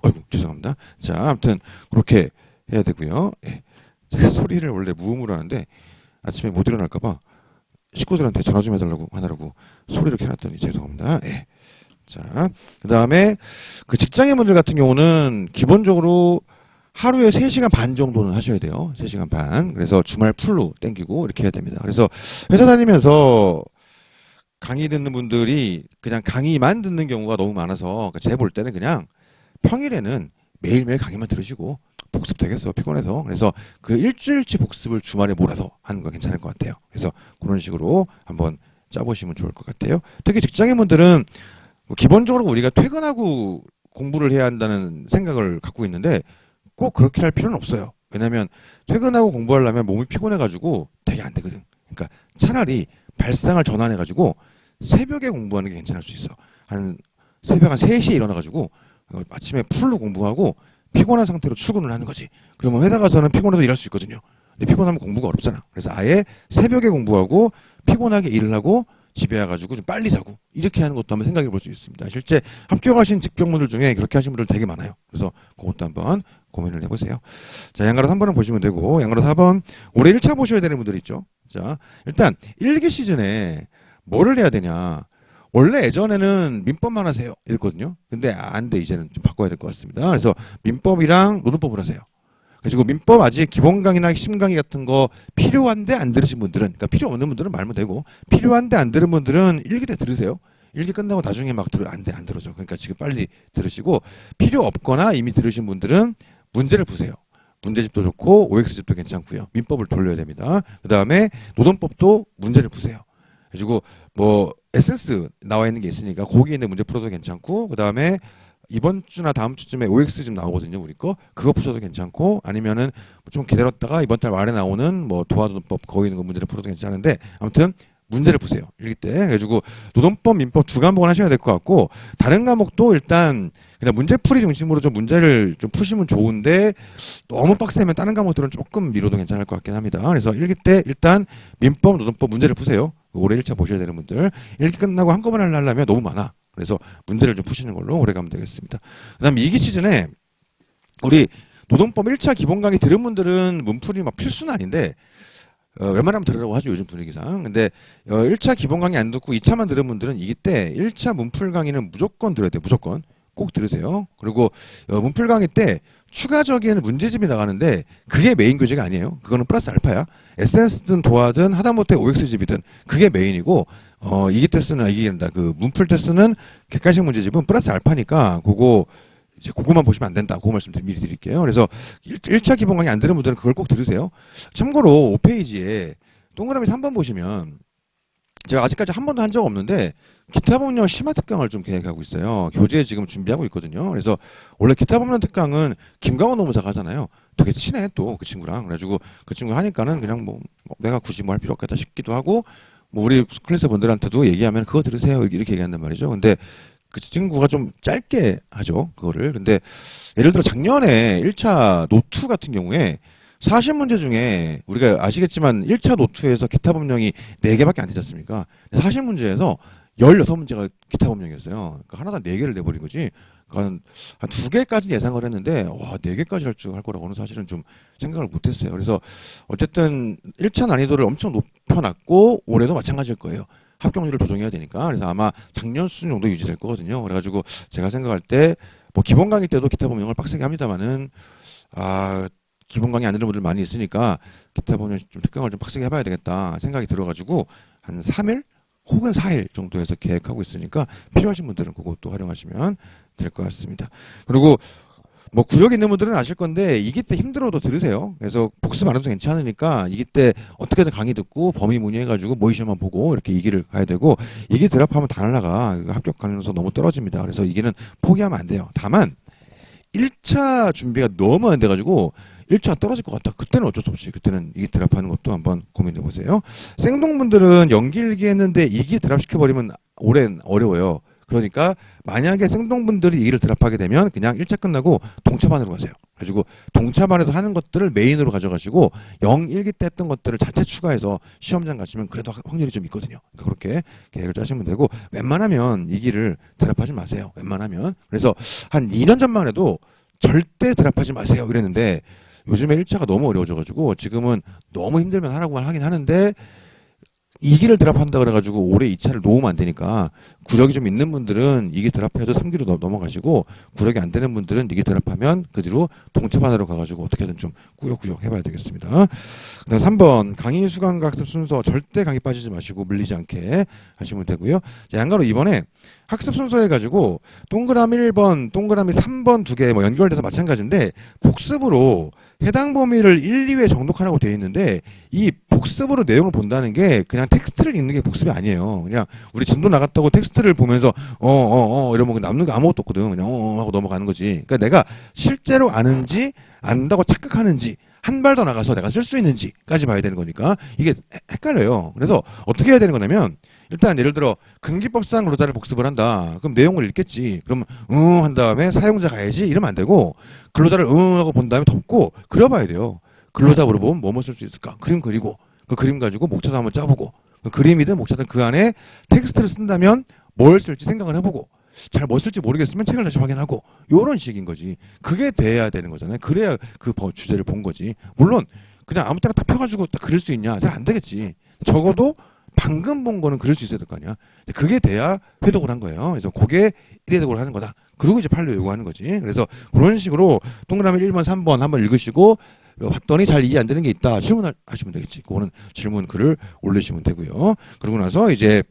어이구, 죄송합니다. 자, 아무튼 그렇게 해야 되고요. 예. 제가 소리를 원래 무음으로 하는데 아침에 못 일어날까봐 식구들한테 전화 좀 해달라고 하느라고 소리를 이렇게 해놨더니 죄송합니다. 예. 자, 그 다음에 그 직장인분들 같은 경우는 기본적으로 하루에 3시간 반 정도는 하셔야 돼요. 3시간 반. 그래서 주말 풀로 땡기고 이렇게 해야 됩니다. 그래서 회사 다니면서 강의 듣는 분들이 그냥 강의만 듣는 경우가 너무 많아서 제가 볼 때는 그냥 평일에는 매일매일 강의만 들으시고 복습 되겠어, 피곤해서. 그래서 그 일주일치 복습을 주말에 몰아서 하는 거 괜찮을 것 같아요. 그래서 그런 식으로 한번 짜보시면 좋을 것 같아요. 특히 직장인분들은 기본적으로 우리가 퇴근하고 공부를 해야 한다는 생각을 갖고 있는데 꼭 그렇게 할 필요는 없어요. 왜냐하면 퇴근하고 공부하려면 몸이 피곤해가지고 되게 안 되거든. 그러니까 차라리 발상을 전환해가지고 새벽에 공부하는 게 괜찮을 수 있어. 새벽 한 3시에 일어나가지고 아침에 풀로 공부하고 피곤한 상태로 출근을 하는 거지. 그러면 회사 가서는 피곤해도 일할 수 있거든요. 근데 피곤하면 공부가 어렵잖아. 그래서 아예 새벽에 공부하고 피곤하게 일을 하고 집에 와가지고 좀 빨리 자고 이렇게 하는 것도 한번 생각해 볼 수 있습니다. 실제 합격하신 직병분들 중에 그렇게 하신 분들 되게 많아요. 그래서 그것도 한번 고민을 해보세요. 자, 양가로 3번은 보시면 되고 양가로 4번 올해 1차 보셔야 되는 분들 있죠. 자, 일단 1기 시즌에 뭐를 해야 되냐. 원래 예전에는 민법만 하세요 이랬거든요. 근데 안 돼. 이제는 좀 바꿔야 될 것 같습니다. 그래서 민법이랑 노동법을 하세요. 그리고 민법 아직 기본 강의나 핵심 강의 같은 거 필요한데 안 들으신 분들은, 그러니까 필요 없는 분들은 말면 되고, 필요한데 안 들은 분들은 1기 때 들으세요. 1기 끝나고 나중에 막 안 돼, 안 들어줘. 그러니까 지금 빨리 들으시고, 필요 없거나 이미 들으신 분들은 문제를 푸세요. 문제집도 좋고, OX집도 괜찮고요. 민법을 돌려야 됩니다. 그 다음에 노동법도 문제를 푸세요. 그리고 뭐 에센스 나와 있는 게 있으니까 거기에 있는 문제 풀어도 괜찮고, 그 다음에 이번 주나 다음 주쯤에 OX 좀 나오거든요, 우리 거. 그거 푸셔도 괜찮고, 아니면은 좀 기다렸다가 이번 달 말에 나오는 뭐 도와노동법 거기 있는 거 문제를 풀어도 괜찮은데, 아무튼 문제를 푸세요. 일기 때. 그래가지고 노동법, 민법 두 과목은 하셔야 될 것 같고, 다른 과목도 일단 그냥 문제풀이 중심으로 좀 문제를 좀 푸시면 좋은데, 너무 빡세면 다른 과목들은 조금 미뤄도 괜찮을 것 같긴 합니다. 그래서 일기 때 일단 민법, 노동법 문제를 푸세요. 올해 1차 보셔야 되는 분들. 일기 끝나고 한꺼번에 하려면 너무 많아. 그래서 문제를 좀 푸시는 걸로 오래 가면 되겠습니다. 그 다음에 2기 시즌에 우리 노동법 1차 기본 강의 들은 분들은 문풀이 막 필수는 아닌데, 웬만하면 들으라고 하죠, 요즘 분위기상. 근데 1차 기본 강의 안 듣고 2차만 들은 분들은 2기 때 1차 문풀 강의는 무조건 들어야 돼요. 무조건. 꼭 들으세요. 그리고 문풀 강의 때 추가적인 문제집이 나가는데 그게 메인 교재가 아니에요. 그거는 플러스 알파야. 에센스든 도화든 하다못해 OX집이든 그게 메인이고, 2기 때 쓰는, 그 문풀 때 쓰는 객관식 문제집은 플러스 알파니까 그거 이제 그거만 보시면 안 된다. 그 말씀 미리 드릴게요. 그래서 1차 기본 강의 안 들은 분들은 그걸 꼭 들으세요. 참고로 5페이지에 동그라미 3번 보시면 제가 아직까지 한 번도 한 적 없는데 기타 법령 심화 특강을 좀 계획하고 있어요. 교재 지금 준비하고 있거든요. 그래서 원래 기타 법령 특강은 김강원 노무사가 하잖아요. 되게 친해 또 그 친구랑. 그래가지고 그 친구 하니까는 그냥 뭐 내가 굳이 뭐 할 필요 없겠다 싶기도 하고, 뭐 우리 클래스 분들한테도 얘기하면 그거 들으세요 이렇게 얘기한단 말이죠. 근데 그 친구가 좀 짧게 하죠, 그거를. 근데 예를 들어 작년에 1차 노트 같은 경우에 40문제 중에 우리가 아시겠지만 1차 노트에서 기타 법령이 4개밖에 안 되지 않습니까? 40문제에서 16문제가 기타 법령이었어요. 그러니까 하나당 4개를 내버린 거지. 그러니까 한 2개까지 예상을 했는데, 와, 4개까지 할 거라고는 사실은 좀 생각을 못 했어요. 그래서 어쨌든 1차 난이도를 엄청 높여놨고, 올해도 마찬가지일 거예요. 합격률을 조정해야 되니까. 그래서 아마 작년 수준 정도 유지될 거거든요. 그래가지고 제가 생각할 때, 뭐 기본 강의 때도 기타 법령을 빡세게 합니다만은, 기본 강의 안 듣는 분들 많이 있으니까 기타 법령 좀 특강을 좀 빡세게 해봐야 되겠다 생각이 들어가지고 한 3일 혹은 4일 정도에서 계획하고 있으니까 필요하신 분들은 그것도 활용하시면 될 것 같습니다. 그리고 뭐 구역에 있는 분들은 아실 건데 2기 때 힘들어도 들으세요. 그래서 복습 안 해도 괜찮으니까 2기 때 어떻게든 강의 듣고 범위 문의해가지고 모의시험만 보고 이렇게 2기를 가야 되고, 2기 드랍하면 다 날라가. 합격 가능성 너무 떨어집니다. 그래서 2기는 포기하면 안 돼요. 다만 1차 준비가 너무 안 돼가지고 1차 떨어질 것 같다. 그때는 어쩔 수 없이 그때는 2기 드랍하는 것도 한번 고민해 보세요. 생동분들은 연기 1기 했는데 2기 드랍 시켜버리면 올해는 어려워요. 그러니까 만약에 생동분들이 2기를 드랍하게 되면 그냥 1차 끝나고 동차반으로 가세요. 그래가지고 동차반에서 하는 것들을 메인으로 가져가시고 1기 때 했던 것들을 자체 추가해서 시험장 가시면 그래도 확률이 좀 있거든요. 그러니까 그렇게 계획을 짜시면 되고, 웬만하면 2기를 드랍하지 마세요. 웬만하면. 그래서 한 2년 전만 해도 절대 드랍하지 마세요 이랬는데, 요즘에 1차가 너무 어려워져가지고 지금은 너무 힘들면 하라고 하긴 하는데, 2기를 드랍한다 그래가지고 올해 2차를 놓으면 안 되니까 구력이 좀 있는 분들은 2기 드랍해도 3기로 넘어가시고, 구력이 안 되는 분들은 2기 드랍하면 그 뒤로 동차반으로 가가지고 어떻게든 좀 꾸역꾸역 해봐야 되겠습니다. 그다음 3번 강의 수강 학습 순서 절대 강의 빠지지 마시고 밀리지 않게 하시면 되고요. 자, 양가로 이번에 학습 순서 해가지고 동그라미 1번, 동그라미 3번 두 개 뭐 연결돼서 마찬가지인데 복습으로 해당 범위를 1, 2회 정독하라고 되어 있는데 이 복습으로 내용을 본다는 게 그냥 텍스트를 읽는 게 복습이 아니에요. 그냥 우리 진도 나갔다고 텍스트를 보면서 이러면 남는 거 아무것도 없거든. 그냥 하고 넘어가는 거지. 그러니까 내가 실제로 아는지 안다고 착각하는지 한 발 더 나가서 내가 쓸 수 있는지까지 봐야 되는 거니까 이게 헷갈려요. 그래서 어떻게 해야 되는 거냐면 일단 예를 들어 근기법상 근로자를 복습을 한다. 그럼 내용을 읽겠지. 그럼 한 다음에 사용자 가야지 이러면 안 되고 근로자를 하고 본 다음에 덮고 그려봐야 돼요. 근로자 물어보면 뭐뭐 쓸 수 있을까? 그림 그리고 그 그림 가지고 목차도 한번 짜보고 그 그림이든 목차든 그 안에 텍스트를 쓴다면 뭘 쓸지 생각을 해보고 잘 뭐 쓸지 모르겠으면 책을 다시 확인하고 요런 식인 거지. 그게 돼야 되는 거잖아요. 그래야 그 주제를 본 거지. 물론 그냥 아무 때나 딱 펴가지고 딱 그릴 수 있냐? 잘 안 되겠지. 적어도 방금 본 거는 그릴 수 있어야 될 거 아니야. 그게 돼야 회독을 한 거예요. 그래서 그게 1회독을 하는 거다. 그리고 이제 판례 요구하는 거지. 그래서 그런 식으로 동그라미 1번, 3번 한번 읽으시고 봤더니 잘 이해 안 되는 게 있다. 질문하시면 되겠지. 그거는 질문 글을 올리시면 되고요. 그러고 나서 이제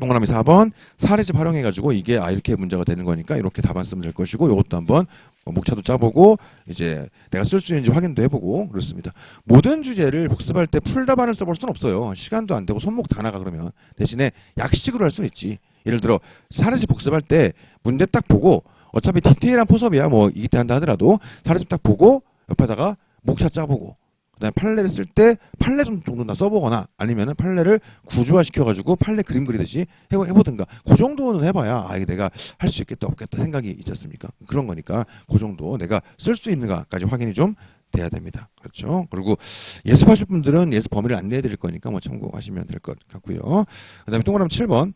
동그라미 4번 사례집 활용해가지고 이게 이렇게 문제가 되는 거니까 이렇게 답안 쓰면 될 것이고 이것도 한번 목차도 짜보고 이제 내가 쓸 수 있는지 확인도 해보고 그렇습니다. 모든 주제를 복습할 때 풀답안을 써볼 수는 없어요. 시간도 안 되고 손목 다 나가 그러면 대신에 약식으로 할 수는 있지. 예를 들어 사례집 복습할 때 문제 딱 보고 어차피 디테일한 포섭이야 뭐 이때 한다 하더라도 사례집 딱 보고 옆에다가 목차 짜보고 그다음에 판례를 쓸 때 판례 정도나 써보거나 아니면은 판례를 구조화 시켜가지고 판례 그림 그리듯이 해보든가 그 정도는 해봐야 이게 내가 할 수 있겠다 없겠다 생각이 있지 않습니까? 그런 거니까 그 정도 내가 쓸 수 있는가까지 확인이 좀 돼야 됩니다. 그렇죠? 그리고 예습하실 분들은 예습 범위를 안내해 드릴 거니까 뭐 참고하시면 될 것 같고요. 그다음에 동그라미 7번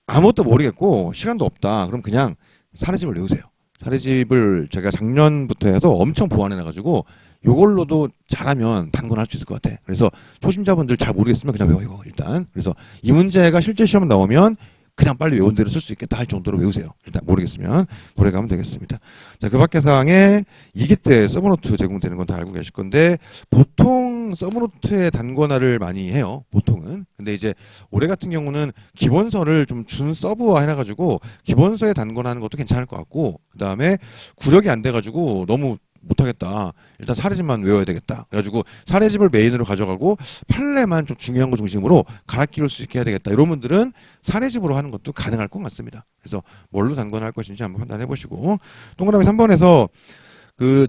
아무것도 모르겠고 시간도 없다. 그럼 그냥 사례집을 외우세요. 사례집을 제가 작년부터 해서 엄청 보완해놔가지고 요걸로도 잘하면 단권할 수 있을 것 같아. 그래서 초심자분들 잘 모르겠으면 그냥 외워 이거 일단. 그래서 이 문제가 실제 시험 나오면 그냥 빨리 외운 대로 쓸 수 있겠다 할 정도로 외우세요. 일단 모르겠으면 그래 가면 되겠습니다. 자, 그 밖에 사항에 2기 때 서브노트 제공되는 건 다 알고 계실 건데 보통 서브노트에 단권화를 많이 해요. 보통은. 근데 이제 올해 같은 경우는 기본서를 좀 준 서브화 해놔가지고 기본서에 단권화하는 것도 괜찮을 것 같고 그 다음에 구력이 안 돼가지고 너무 못하겠다. 일단 사례집만 외워야 되겠다. 그래가지고 사례집을 메인으로 가져가고 판례만 좀 중요한 거 중심으로 갈아 끼울 수 있게 해야 되겠다. 이런 분들은 사례집으로 하는 것도 가능할 것 같습니다. 그래서 뭘로 단권할 것인지 한번 판단해 보시고 동그라미 3번에서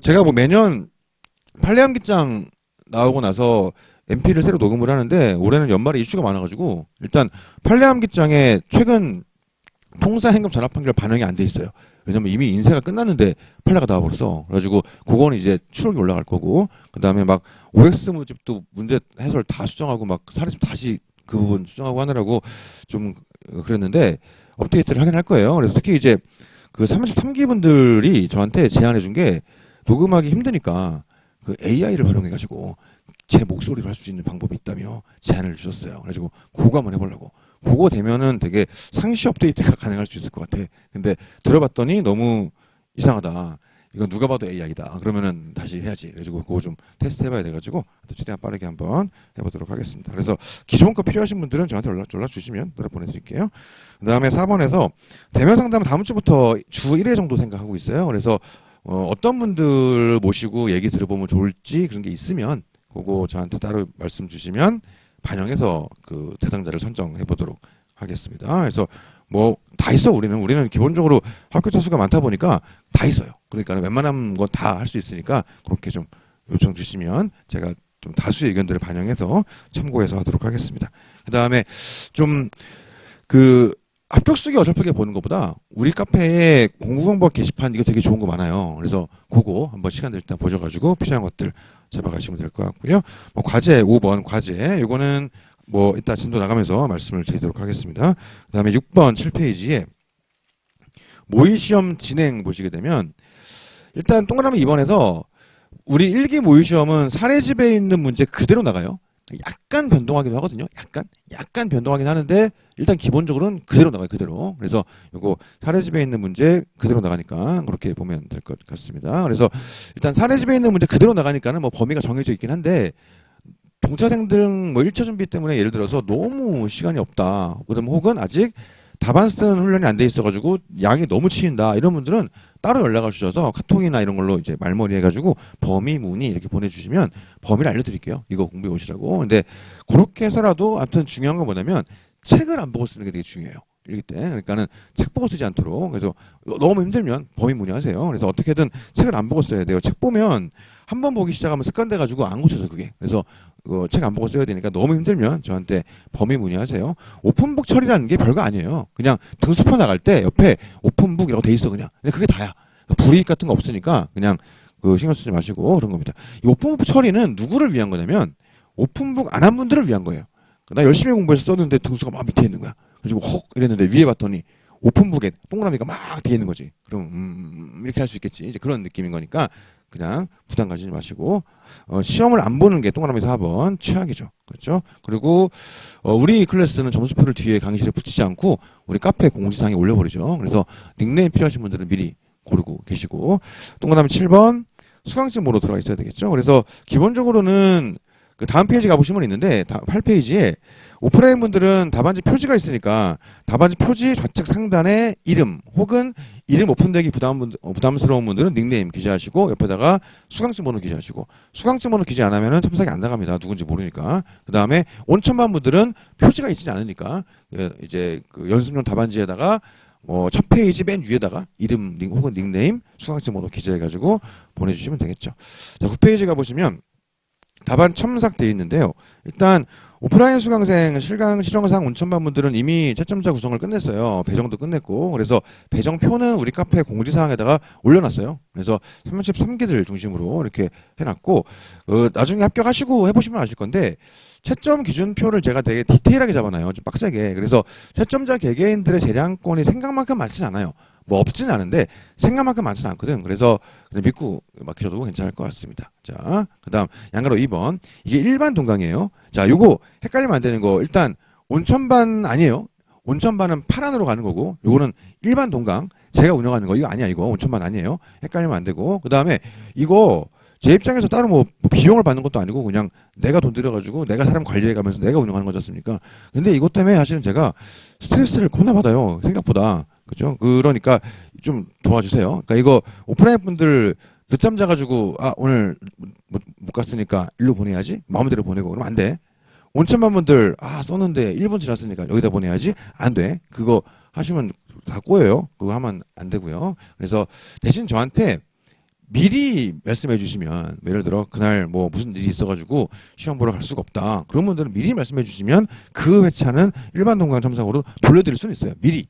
제가 뭐 매년 판례암기장 나오고 나서 MP를 새로 녹음을 하는데 올해는 연말에 이슈가 많아가지고 일단 판례암기장에 최근 통사행금 전압 판결 반영이 안 돼 있어요. 왜냐면 이미 인쇄가 끝났는데 판례가 나와버렸어. 그래가지고 그거는 이제 추록이 올라갈 거고 그 다음에 막 OX 모집도 문제 해설 다 수정하고 막 사례집 다시 그 부분 수정하고 하느라고 좀 그랬는데 업데이트를 하긴 할 거예요. 그래서 특히 이제 그 33기 분들이 저한테 제안해 준 게 녹음하기 힘드니까 그 AI를 활용해가지고 제 목소리로 할 수 있는 방법이 있다며 제안을 주셨어요. 그래가지고 그거 한번 해보려고. 그거 되면은 되게 상시 업데이트가 가능할 수 있을 것 같아. 근데 들어봤더니 너무 이상하다. 이건 누가 봐도 AI다. 그러면은 다시 해야지. 그래가지고 그거 좀 테스트 해봐야 돼가지고 최대한 빠르게 한번 해보도록 하겠습니다. 그래서 기존 거 필요하신 분들은 저한테 연락 주시면 따라 보내드릴게요. 그 다음에 4번에서 대면 상담은 다음 주부터 주 1회 정도 생각하고 있어요. 그래서 어떤 분들 모시고 얘기 들어보면 좋을지 그런 게 있으면 그거 저한테 따로 말씀 주시면 반영해서 그 대상자를 선정해 보도록 하겠습니다. 그래서 뭐 다 있어 우리는 기본적으로 합격자 수가 많다 보니까 다 있어요. 그러니까 웬만한 건 다 할 수 있으니까 그렇게 좀 요청 주시면 제가 좀 다수의 의견들을 반영해서 참고해서 하도록 하겠습니다. 그 다음에 좀 합격수기 어설프게 보는 것보다 우리 카페에 공부방법 게시판 이거 되게 좋은 거 많아요. 그래서 그거 한번 시간 될 때 보셔가지고 필요한 것들 잡아가시면 될 것 같고요. 뭐 과제 5번 과제 이거는 뭐 이따 진도 나가면서 말씀을 드리도록 하겠습니다. 그 다음에 6번 7페이지에 모의시험 진행 보시게 되면 일단 동그라미 2번에서 우리 1기 모의시험은 사례집에 있는 문제 그대로 나가요. 약간 변동하기도 하거든요. 약간 변동하긴 하는데 일단 기본적으로는 그대로 나가요. 그대로. 그래서 이거 사례집에 있는 문제 그대로 나가니까 그렇게 보면 될 것 같습니다. 그래서 일단 사례집에 있는 문제 그대로 나가니까는 뭐 범위가 정해져 있긴 한데 동차생들 뭐 1차 준비 때문에 예를 들어서 너무 시간이 없다. 그다음 혹은 아직 답안 쓰는 훈련이 안 돼 있어가지고 양이 너무 치인다 이런 분들은 따로 연락을 주셔서 카톡이나 이런 걸로 이제 말머리 해가지고 범위 문의 이렇게 보내주시면 범위를 알려드릴게요. 이거 공부해 오시라고. 근데 그렇게 해서라도 아무튼 중요한 건 뭐냐면 책을 안 보고 쓰는 게 되게 중요해요. 읽을 때. 그러니까는 책 보고 쓰지 않도록. 그래서 너무 힘들면 범위 문의하세요. 그래서 어떻게든 책을 안 보고 써야 돼요. 책 보면 한 번 보기 시작하면 습관돼가지고 안 고쳐서 그게. 그래서 책 안 보고 써야 되니까 너무 힘들면 저한테 범위 문의하세요. 오픈북 처리라는 게 별거 아니에요. 그냥 등수표 나갈 때 옆에 오픈북이라고 돼 있어 그냥. 그냥 그게 다야. 불이익 같은 거 없으니까 그냥 신경 쓰지 마시고 그런 겁니다. 이 오픈북 처리는 누구를 위한 거냐면 오픈북 안 한 분들을 위한 거예요. 나 열심히 공부해서 썼는데 등수가 막 밑에 있는 거야. 그리고 헉 이랬는데 위에 봤더니 오픈북에 동그라미가 막 뒤에 있는 거지. 그럼 이렇게 할 수 있겠지. 이제 그런 느낌인 거니까 그냥 부담 가지지 마시고 시험을 안 보는 게 동그라미 4번 최악이죠. 그렇죠? 그리고 우리 클래스는 점수표를 뒤에 강의실에 붙이지 않고 우리 카페 공지사항에 올려버리죠. 그래서 닉네임 필요하신 분들은 미리 고르고 계시고 동그라미 7번 수강증 번호 들어가 있어야 되겠죠. 그래서 기본적으로는 그 다음 페이지 가보시면 있는데 8페이지에 오프라인 분들은 답안지 표지가 있으니까 답안지 표지 좌측 상단에 이름 혹은 이름 오픈되기 부담스러운 분들은 닉네임 기재하시고 옆에다가 수강증 번호 기재하시고 수강증 번호 기재 안 하면은 첨삭이 안 나갑니다. 누군지 모르니까. 그 다음에 온천반 분들은 표지가 있지 않으니까 이제 그 연습용 답안지에다가 첫 페이지 맨 위에다가 이름 혹은 닉네임 수강증 번호 기재해가지고 보내주시면 되겠죠. 자, 9페이지 가보시면 답안 첨삭되어 있는데요. 일단 오프라인 수강생 실강 실용상 온천반 분들은 이미 채점자 구성을 끝냈어요. 배정도 끝냈고 그래서 배정표는 우리 카페 공지사항에다가 올려놨어요. 그래서 33기들 중심으로 이렇게 해놨고 나중에 합격하시고 해보시면 아실 건데 채점 기준표를 제가 되게 디테일하게 잡아놔요. 좀 빡세게. 그래서 채점자 개개인들의 재량권이 생각만큼 많진 않아요. 뭐 없지는 않은데 생각만큼 많지는 않거든. 그래서 그냥 믿고 맡기셔도 괜찮을 것 같습니다. 자, 그 다음 양가로 2번. 이게 일반 동강이에요. 자, 요거 헷갈리면 안 되는 거. 일단 온천반 아니에요. 온천반은 파란으로 가는 거고 요거는 일반 동강. 제가 운영하는 거. 이거 아니야. 이거 온천반 아니에요. 헷갈리면 안 되고. 그 다음에 이거 제 입장에서 따로 뭐 비용을 받는 것도 아니고 그냥 내가 돈 들여가지고 내가 사람 관리해가면서 내가 운영하는 거지 않습니까? 근데 이것 때문에 사실은 제가 스트레스를 겁나 받아요. 생각보다. 그죠? 그러니까 좀 도와주세요. 그러니까 이거 오프라인 분들 늦잠 자가지고 오늘 못 갔으니까 일로 보내야지. 마음대로 보내고 그러면 안 돼. 온천만 분들 썼는데 1분 지났으니까 여기다 보내야지. 안 돼. 그거 하시면 다 꼬여요. 그거 하면 안 되고요. 그래서 대신 저한테 미리 말씀해 주시면 예를 들어 그날 뭐 무슨 일이 있어가지고 시험 보러 갈 수가 없다. 그런 분들은 미리 말씀해 주시면 그 회차는 일반 동강 첨삭으로 돌려드릴 수는 있어요. 미리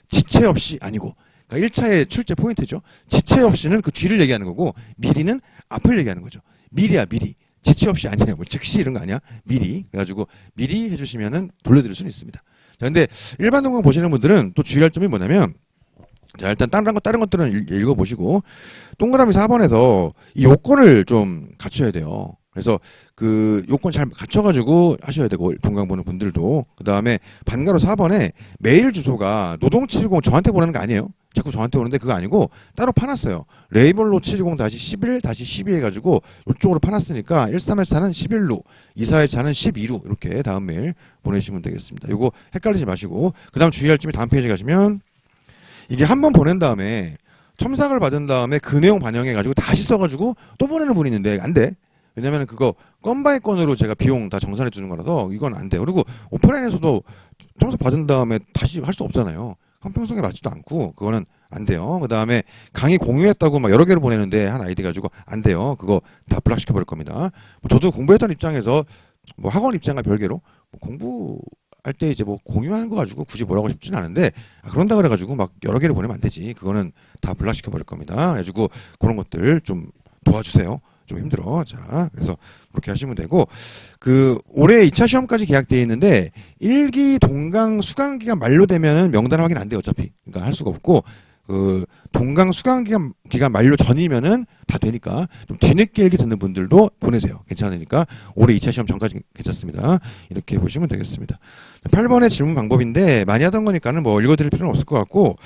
지체 없이 아니고 그러니까 1차의 출제 포인트죠. 지체 없이는 그 뒤를 얘기하는 거고 미리는 앞을 얘기하는 거죠. 미리야 미리. 지체 없이 아니에요. 뭐 즉시 이런 거 아니야. 미리. 그래가지고 미리 해주시면은 돌려드릴 수는 있습니다. 자, 근데 일반 동강 보시는 분들은 또 주의할 점이 뭐냐면 자, 일단 다른 것들은 읽어보시고 동그라미 4번에서 이 요건을 좀 갖춰야 돼요. 그래서 그 요건 잘 갖춰가지고 하셔야 되고 동강 보는 분들도 그 다음에 반가로 4번에 메일 주소가 노동710 저한테 보내는 거 아니에요. 자꾸 저한테 오는데 그거 아니고 따로 파놨어요. 레이블로 710-11-12 해가지고 이쪽으로 파놨으니까 1314는 11루, 2414는 12루 이렇게 다음 메일 보내시면 되겠습니다. 요거 헷갈리지 마시고 그 다음 주의할 점이 다음 페이지 가시면 이게 한 번 보낸 다음에 첨삭을 받은 다음에 그 내용 반영해가지고 다시 써가지고 또 보내는 분이 있는데 안 돼. 왜냐면 그거 건 바이 건으로 제가 비용 다 정산해 주는 거라서 이건 안 돼요. 그리고 오프라인에서도 첨삭 받은 다음에 다시 할 수 없잖아요. 형평성에 맞지도 않고 그거는 안 돼요. 그 다음에 강의 공유했다고 막 여러 개를 보내는데 한 아이디 가지고 안 돼요. 그거 다 블락시켜 버릴 겁니다. 저도 공부했던 입장에서 뭐 학원 입장과 별개로 공부 할 때 이제 뭐 공유하는 거 가지고 굳이 뭐라고 싶지는 않은데 그런다 그래가지고 막 여러 개를 보내면 안 되지. 그거는 다 블락시켜 버릴 겁니다. 그래가지고 그런 것들 좀 도와주세요. 좀 힘들어. 자, 그래서 그렇게 하시면 되고 올해 2차 시험까지 계약되어 있는데 1기 동강 수강 기간 만료되면은 명단 확인 안 돼요. 어차피. 그러니까 할 수가 없고 동강 수강 기간 만료 전이면은 다 되니까 좀 뒤늦게 일기 듣는 분들도 보내세요. 괜찮으니까 올해 2차 시험 전까지 괜찮습니다. 이렇게 보시면 되겠습니다. 8번의 질문 방법인데 많이 하던 거니까는 뭐 읽어드릴 필요는 없을 것 같고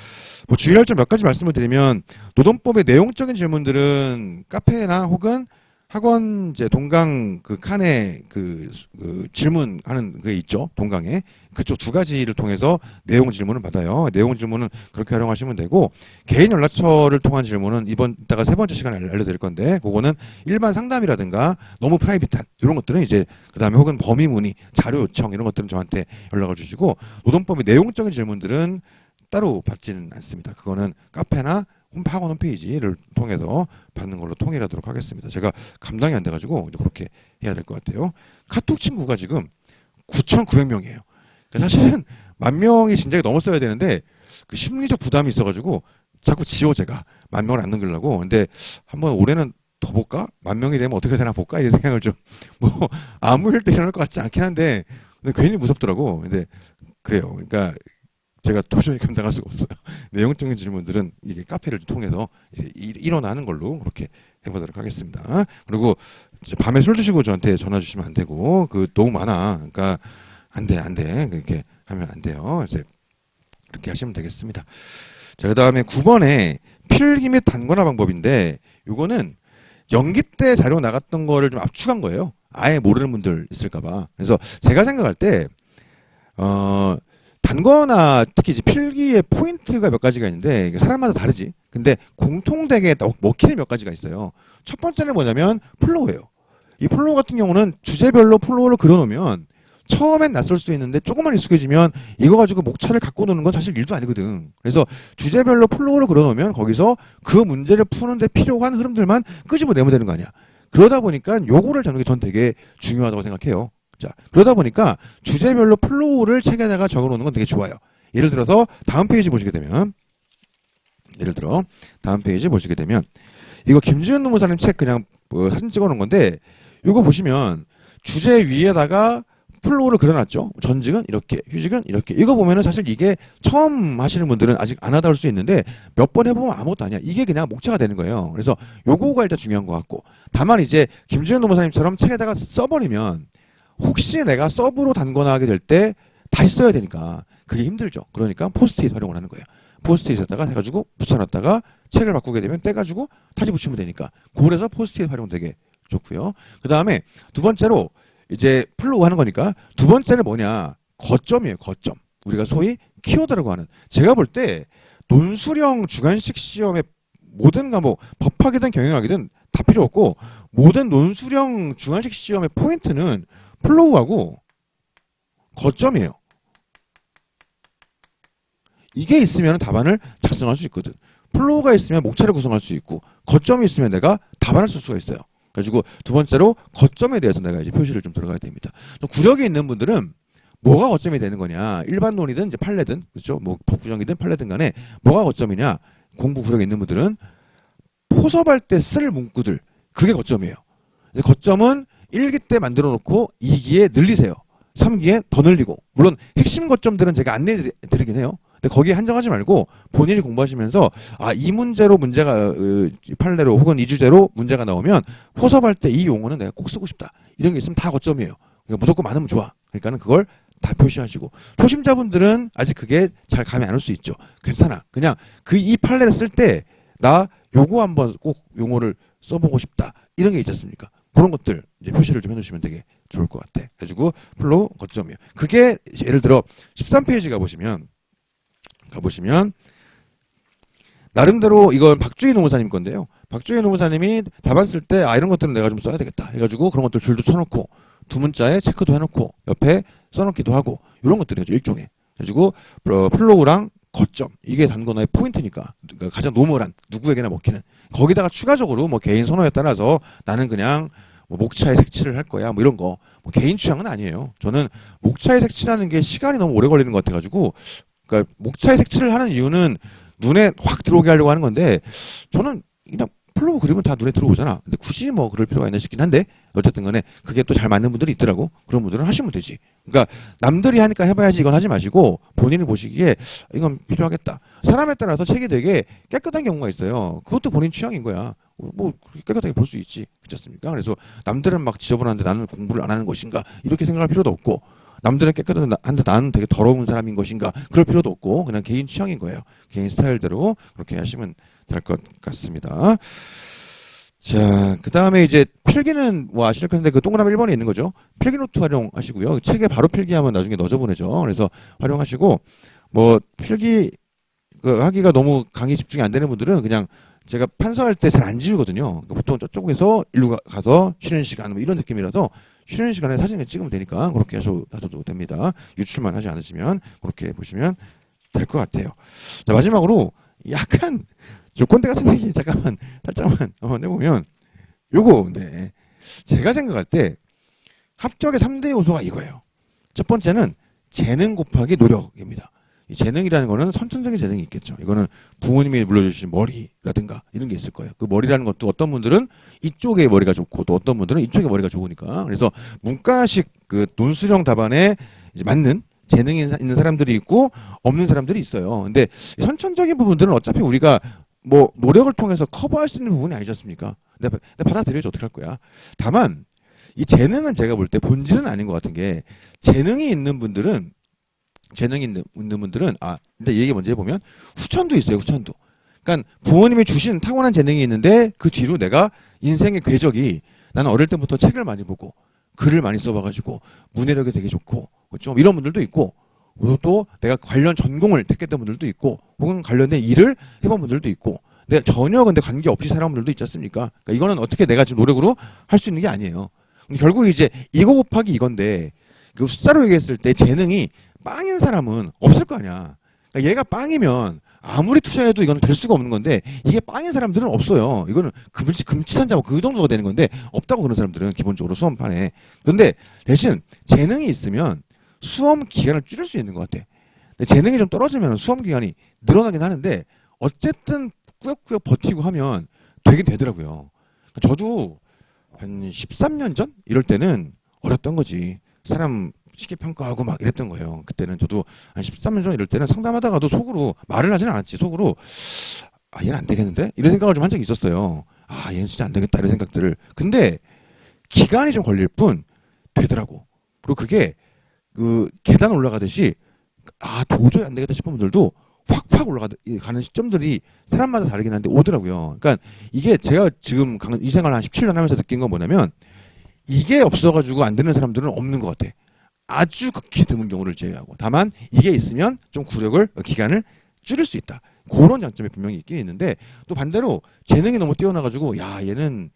뭐 주의할 점 몇 가지 말씀을 드리면 노동법의 내용적인 질문들은 카페나 혹은 학원 이제 동강 그 칸에 그 질문하는 게 있죠. 동강에. 그쪽 두 가지를 통해서 내용 질문을 받아요. 내용 질문은 그렇게 활용하시면 되고, 개인 연락처를 통한 질문은 이따가 세 번째 시간에 알려드릴 건데, 그거는 일반 상담이라든가 너무 프라이빗한 이런 것들은 이제 그 다음에 혹은 범위 문의, 자료 요청 이런 것들은 저한테 연락을 주시고, 노동법의 내용적인 질문들은 따로 받지는 않습니다. 그거는 카페나 학원 홈페이지를 통해서 받는 걸로 통일하도록 하겠습니다. 제가 감당이 안 돼가지고 이제 그렇게 해야 될 것 같아요. 카톡 친구가 지금 9,900명이에요. 사실은 10,000명이 진작에 넘었어야 되는데 그 심리적 부담이 있어가지고 자꾸 지워 제가 10,000명을 안 넘기려고. 근데 한번 올해는 더 볼까? 10,000명이 되면 어떻게 되나 볼까? 이런 생각을 좀 뭐 아무 일도 일어날 것 같지 않긴 한데 근데 괜히 무섭더라고. 근데 그래요. 그러니까 제가 도저히 감당할 수가 없어요. 내용적인 질문들은 이게 카페를 통해서 이제 일어나는 걸로 그렇게 해보도록 하겠습니다. 그리고 이제 밤에 술 드시고 저한테 전화 주시면 안 되고, 그 너무 많아. 그러니까 안 돼. 그렇게 하면 안 돼요. 이제 그렇게 하시면 되겠습니다. 자, 그 다음에 9번에 필기 및 단권화 방법인데, 이거는 연기 때 자료 나갔던 거를 좀 압축한 거예요. 아예 모르는 분들 있을까봐. 그래서 제가 생각할 때, 단거나 특히 이제 필기의 포인트가 몇 가지가 있는데 이게 사람마다 다르지. 근데 공통되게 먹히는 몇 가지가 있어요. 첫 번째는 뭐냐면 플로우예요. 이 플로우 같은 경우는 주제별로 플로우를 그려놓으면 처음엔 낯설 수 있는데 조금만 익숙해지면 이거 가지고 목차를 갖고 노는 건 사실 일도 아니거든. 그래서 주제별로 플로우를 그려놓으면 거기서 그 문제를 푸는데 필요한 흐름들만 끄집어내면 되는 거 아니야. 그러다 보니까 요거를 잡는 게 전 되게 중요하다고 생각해요. 자, 그러다 보니까 주제별로 플로우를 책에다가 적어놓는 건 되게 좋아요. 예를 들어서 다음 페이지 보시게 되면, 이거 김지현 노무사님 책 그냥 사진 찍어놓은 건데, 이거 보시면 주제 위에다가 플로우를 그려놨죠. 전직은 이렇게, 휴직은 이렇게. 이거 보면은 사실 이게 처음 하시는 분들은 아직 안 하다 할 수 있는데 몇 번 해보면 아무것도 아니야. 이게 그냥 목차가 되는 거예요. 그래서 요거가 일단 중요한 것 같고, 다만 이제 김지현 노무사님처럼 책에다가 써버리면 혹시 내가 서브로 단거나 하게 될 때 다시 써야 되니까 그게 힘들죠. 그러니까 포스트잇 활용을 하는 거예요. 포스트잇에다가 해가지고 붙여놨다가 책을 바꾸게 되면 떼가지고 다시 붙이면 되니까, 그래서 포스트잇 활용 되게 좋고요. 그 다음에 두 번째로 이제 플로우 하는 거니까 두 번째는 뭐냐, 거점이에요. 거점. 우리가 소위 키워드라고 하는, 제가 볼 때 논술형 주관식 시험의 모든 과목, 법학이든 경영학이든 다 필요 없고, 모든 논술형 주관식 시험의 포인트는 플로우하고 거점이에요. 이게 있으면 답안을 작성할 수 있거든. 플로우가 있으면 목차를 구성할 수 있고, 거점이 있으면 내가 답안을 쓸 수가 있어요. 그래가지고 두 번째로 거점에 대해서 내가 이제 표시를 좀 들어가야 됩니다. 구력이 있는 분들은 뭐가 거점이 되는 거냐, 일반 논이든 이제 판례든, 그렇죠? 뭐 법구정이든 판례든 간에 뭐가 거점이냐, 공부 구력이 있는 분들은 포섭할 때 쓸 문구들, 그게 거점이에요. 거점은 1기 때 만들어 놓고 2기에 늘리세요. 3기에 더 늘리고. 물론 핵심 거점들은 제가 안내해 드리긴 해요. 근데 거기에 한정하지 말고 본인이 공부하시면서 이 문제로 문제가 판례로 혹은 이 주제로 문제가 나오면 포섭할 때 이 용어는 내가 꼭 쓰고 싶다. 이런 게 있으면 다 거점이에요. 그러니까 무조건 많으면 좋아. 그러니까는 그걸 다 표시하시고, 초심자분들은 아직 그게 잘 감이 안 올 수 있죠. 괜찮아. 그냥 이 판례를 쓸 때 나 요거 한번 꼭 용어를 써보고 싶다. 이런 게 있지 않습니까? 그런 것들 이제 표시를 좀 해주시면 되게 좋을 것 같아. 그래가지고 플로우 거점이에요. 그게 예를 들어 13페이지 가보시면 나름대로 이건 박주희 노무사님 건데요. 박주희 노무사님이 답안 쓸 때 이런 것들은 내가 좀 써야 되겠다 해가지고 그런 것들 줄도 쳐놓고 두 문자에 체크도 해놓고 옆에 써놓기도 하고 이런 것들이죠. 일종의. 그래가지고 플로우랑 거점, 이게 단거나의 포인트니까, 그러니까 가장 노멀한, 누구에게나 먹히는. 거기다가 추가적으로 뭐 개인 선호에 따라서 나는 그냥 뭐 목차에 색칠을 할 거야, 뭐 이런 거. 뭐 개인 취향은 아니에요. 저는 목차에 색칠하는 게 시간이 너무 오래 걸리는 것 같아가지고, 그러니까 목차에 색칠을 하는 이유는 눈에 확 들어오게 하려고 하는 건데, 저는 그냥 플로우 그리면 다 눈에 들어오잖아. 근데 굳이 뭐 그럴 필요가 있나 싶긴 한데, 어쨌든 간에 그게 또 잘 맞는 분들이 있더라고. 그런 분들은 하시면 되지. 그러니까 남들이 하니까 해봐야지 이건 하지 마시고 본인이 보시기에 이건 필요하겠다. 사람에 따라서 책이 되게 깨끗한 경우가 있어요. 그것도 본인 취향인 거야. 뭐 깨끗하게 볼 수 있지. 그렇지 않습니까? 그래서 남들은 막 지저분한데 나는 공부를 안 하는 것인가, 이렇게 생각할 필요도 없고, 남들은 깨끗한데 나는 되게 더러운 사람인 것인가, 그럴 필요도 없고, 그냥 개인 취향인 거예요. 개인 스타일대로 그렇게 하시면 될 것 같습니다. 자, 그 다음에 이제 필기는 뭐 아실 텐데 그 동그라미 1번에 있는 거죠. 필기 노트 활용하시고요. 책에 바로 필기하면 나중에 넣어져 보내죠. 그래서 활용하시고 뭐 필기 하기가 너무 강의 집중이 안 되는 분들은 그냥 제가 판서할 때 잘 안 지우거든요. 그러니까 보통 저쪽에서 일로 가서 쉬는 시간 뭐 이런 느낌이라서 쉬는 시간에 사진을 찍으면 되니까 그렇게 하셔도 됩니다. 유출만 하지 않으시면 그렇게 보시면 될 것 같아요. 자, 마지막으로 약간 저 꼰대 같은 얘기 잠깐만 살짝만 해보면 요거 네. 제가 생각할 때 합격의 3대 요소가 이거예요. 첫 번째는 재능 곱하기 노력입니다. 이 재능이라는 거는 선천적인 재능이 있겠죠. 이거는 부모님이 물려주신 머리라든가 이런 게 있을 거예요. 그 머리라는 것도 어떤 분들은 이쪽에 머리가 좋고 또 어떤 분들은 이쪽에 머리가 좋으니까. 그래서 문과식 그 논술형 답안에 이제 맞는 재능이 있는 사람들이 있고 없는 사람들이 있어요. 근데 선천적인 부분들은 어차피 우리가 뭐 노력을 통해서 커버할 수 있는 부분이 아니지 않습니까? 근데 받아들여야지 어떡할 거야. 다만 이 재능은 제가 볼 때 본질은 아닌 것 같은 게 재능이 있는 분들은 근데 얘기 먼저 해보면 후천도 있어요. 후천도. 그러니까 부모님이 주신 타고난 재능이 있는데 그 뒤로 내가 인생의 궤적이 나는 어릴 때부터 책을 많이 보고 글을 많이 써봐가지고 문해력이 되게 좋고 좀 이런 분들도 있고 또 내가 관련 전공을 택했던 분들도 있고 혹은 관련된 일을 해본 분들도 있고 내가 전혀 근데 관계없이 살아온 분들도 있지 않습니까? 그러니까 이거는 어떻게 내가 지금 노력으로 할 수 있는 게 아니에요. 결국 이제 이거 곱하기 이건데 그 숫자로 얘기했을 때 재능이 빵인 사람은 없을 거 아니야. 그러니까 얘가 빵이면 아무리 투자해도 이건 될 수가 없는 건데 이게 빵인 사람들은 없어요. 이거는 금치산자 그 정도가 되는 건데 없다고 그런 사람들은 기본적으로 수험판에. 그런데 대신 재능이 있으면 수험 기간을 줄일 수 있는 것 같아. 근데 재능이 좀 떨어지면 수험 기간이 늘어나긴 하는데 어쨌든 꾸역꾸역 버티고 하면 되긴 되더라고요. 저도 한 13년 전 이럴 때는 어렸던 거지. 사람 쉽게 평가하고 막 이랬던 거예요. 그때는 저도 한 13년 전 이럴 때는 상담하다가도 속으로 말을 하지는 않았지. 속으로 얘는 안 되겠는데? 이런 생각을 좀 한 적이 있었어요. 얘는 진짜 안 되겠다 이런 생각들을. 근데 기간이 좀 걸릴 뿐 되더라고. 그리고 그게 그 계단 올라가듯이 도저히 안 되겠다 싶은 분들도 확 올라가는 시점들이 사람마다 다르긴 한데 오더라고요. 그러니까 이게 제가 지금 이 생활을 한 17년 하면서 느낀 건 뭐냐면 이게 없어가지고 안 되는 사람들은 없는 것 같아. 아주 극히 드문 경우를 제외하고. 다만 이게 있으면 좀 기간을 줄일 수 있다. 그런 장점이 분명히 있긴 있는데 또 반대로 재능이 너무 뛰어나가지고 얘는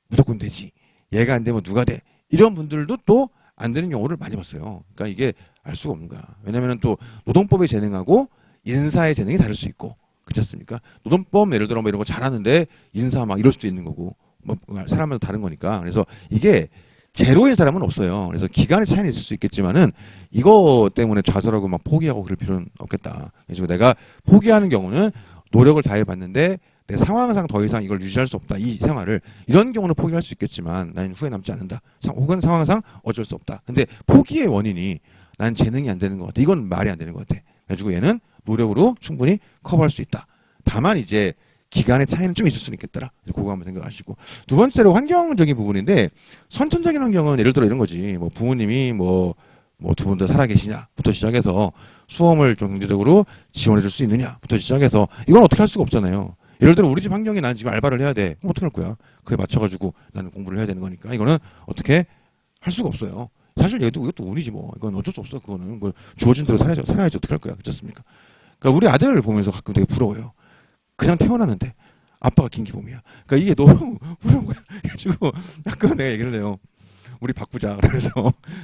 무조건 되지. 얘가 안 되면 누가 돼. 이런 분들도 또 안 되는 경우를 많이 봤어요. 그러니까 이게 알 수가 없는 거야. 왜냐면 또 노동법의 재능하고 인사의 재능이 다를 수 있고. 그렇지 않습니까? 노동법 예를 들어 뭐 이런 거 잘하는데 인사 막 이럴 수도 있는 거고. 뭐 사람마다 다른 거니까. 그래서 이게 제로인 사람은 없어요. 그래서 기간의 차이는 있을 수 있겠지만은 이거 때문에 좌절하고 막 포기하고 그럴 필요는 없겠다. 그래서 내가 포기하는 경우는 노력을 다해봤는데 내 상황상 더 이상 이걸 유지할 수 없다. 이 생활을 이런 경우는 포기할 수 있겠지만 나는 후회 남지 않는다. 혹은 상황상 어쩔 수 없다. 근데 포기의 원인이 난 재능이 안 되는 것 같아. 이건 말이 안 되는 것 같아. 그래가지고 얘는 노력으로 충분히 커버할 수 있다. 다만 이제 기간의 차이는 좀 있을 수는 있겠더라. 그거 한번 생각하시고. 두 번째로 환경적인 부분인데 선천적인 환경은 예를 들어 이런 거지. 뭐 부모님이 뭐 두 분 다 살아계시냐부터 시작해서 수험을 좀 경제적으로 지원해 줄 수 있느냐부터 시작해서 이건 어떻게 할 수가 없잖아요. 예를 들어 우리 집 환경이 난 지금 알바를 해야 돼. 그럼 어떻게 할 거야? 그에 맞춰가지고 나는 공부를 해야 되는 거니까 이거는 어떻게 할 수가 없어요. 사실 이것도 운이지 뭐. 이건 어쩔 수 없어. 그거는 뭐 주어진 대로 살아야지 어떻게 할 거야. 그렇지 않습니까? 그러니까 우리 아들 보면서 가끔 되게 부러워요. 그냥 태어났는데 아빠가 김기범이야. 그러니까 이게 너무 부러운 거야. 그래가지고 아까 내가 얘기를 해요. 우리 바꾸자. 그래서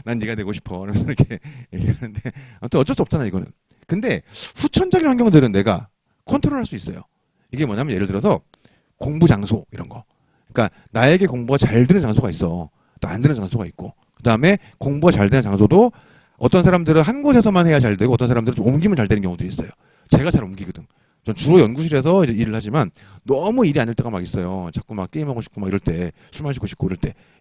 난 네가 되고 싶어. 그래서 이렇게 얘기하는데 아무튼 어쩔 수 없잖아 이거는. 근데 후천적인 환경들은 내가 컨트롤할 수 있어요. 이게 뭐냐면 예를 들어서 공부 장소 이런 거. 그러니까 나에게 공부가 잘 되는 장소가 있어. 또 안 되는 장소가 있고. 그 다음에 공부가 잘 되는 장소도 어떤 사람들은 한 곳에서만 해야 잘 되고 어떤 사람들은 좀 옮기면 잘 되는 경우도 있어요. 제가 잘 옮기거든. 전 주로 연구실에서 이제 일을 하지만 너무 일이 안 될 때가 막 있어요. 자꾸 막 게임하고 싶고 막 이럴 때, 술 마시고 싶고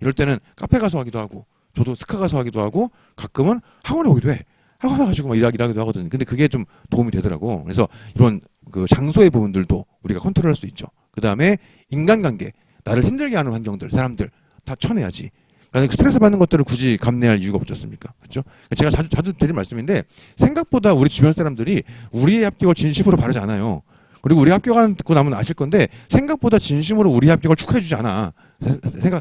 이럴 때는 카페 가서 하기도 하고, 저도 스카 가서 하기도 하고, 가끔은 학원에 오기도 해. 학원 가가지고 막 일하기도 하거든. 근데 그게 좀 도움이 되더라고. 그래서 이런 그 장소의 부분들도 우리가 컨트롤할 수 있죠. 그 다음에 인간관계, 나를 힘들게 하는 환경들, 사람들 다 쳐내야지. 그러니까 스트레스 받는 것들을 굳이 감내할 이유가 없지 않습니까? 그렇죠? 제가 자주 드린 말씀인데 생각보다 우리 주변 사람들이 우리의 합격을 진심으로 바라지 않아요. 그리고 우리 합격하고 나면 아실 건데 생각보다 진심으로 우리 합격을 축하해주지 않아.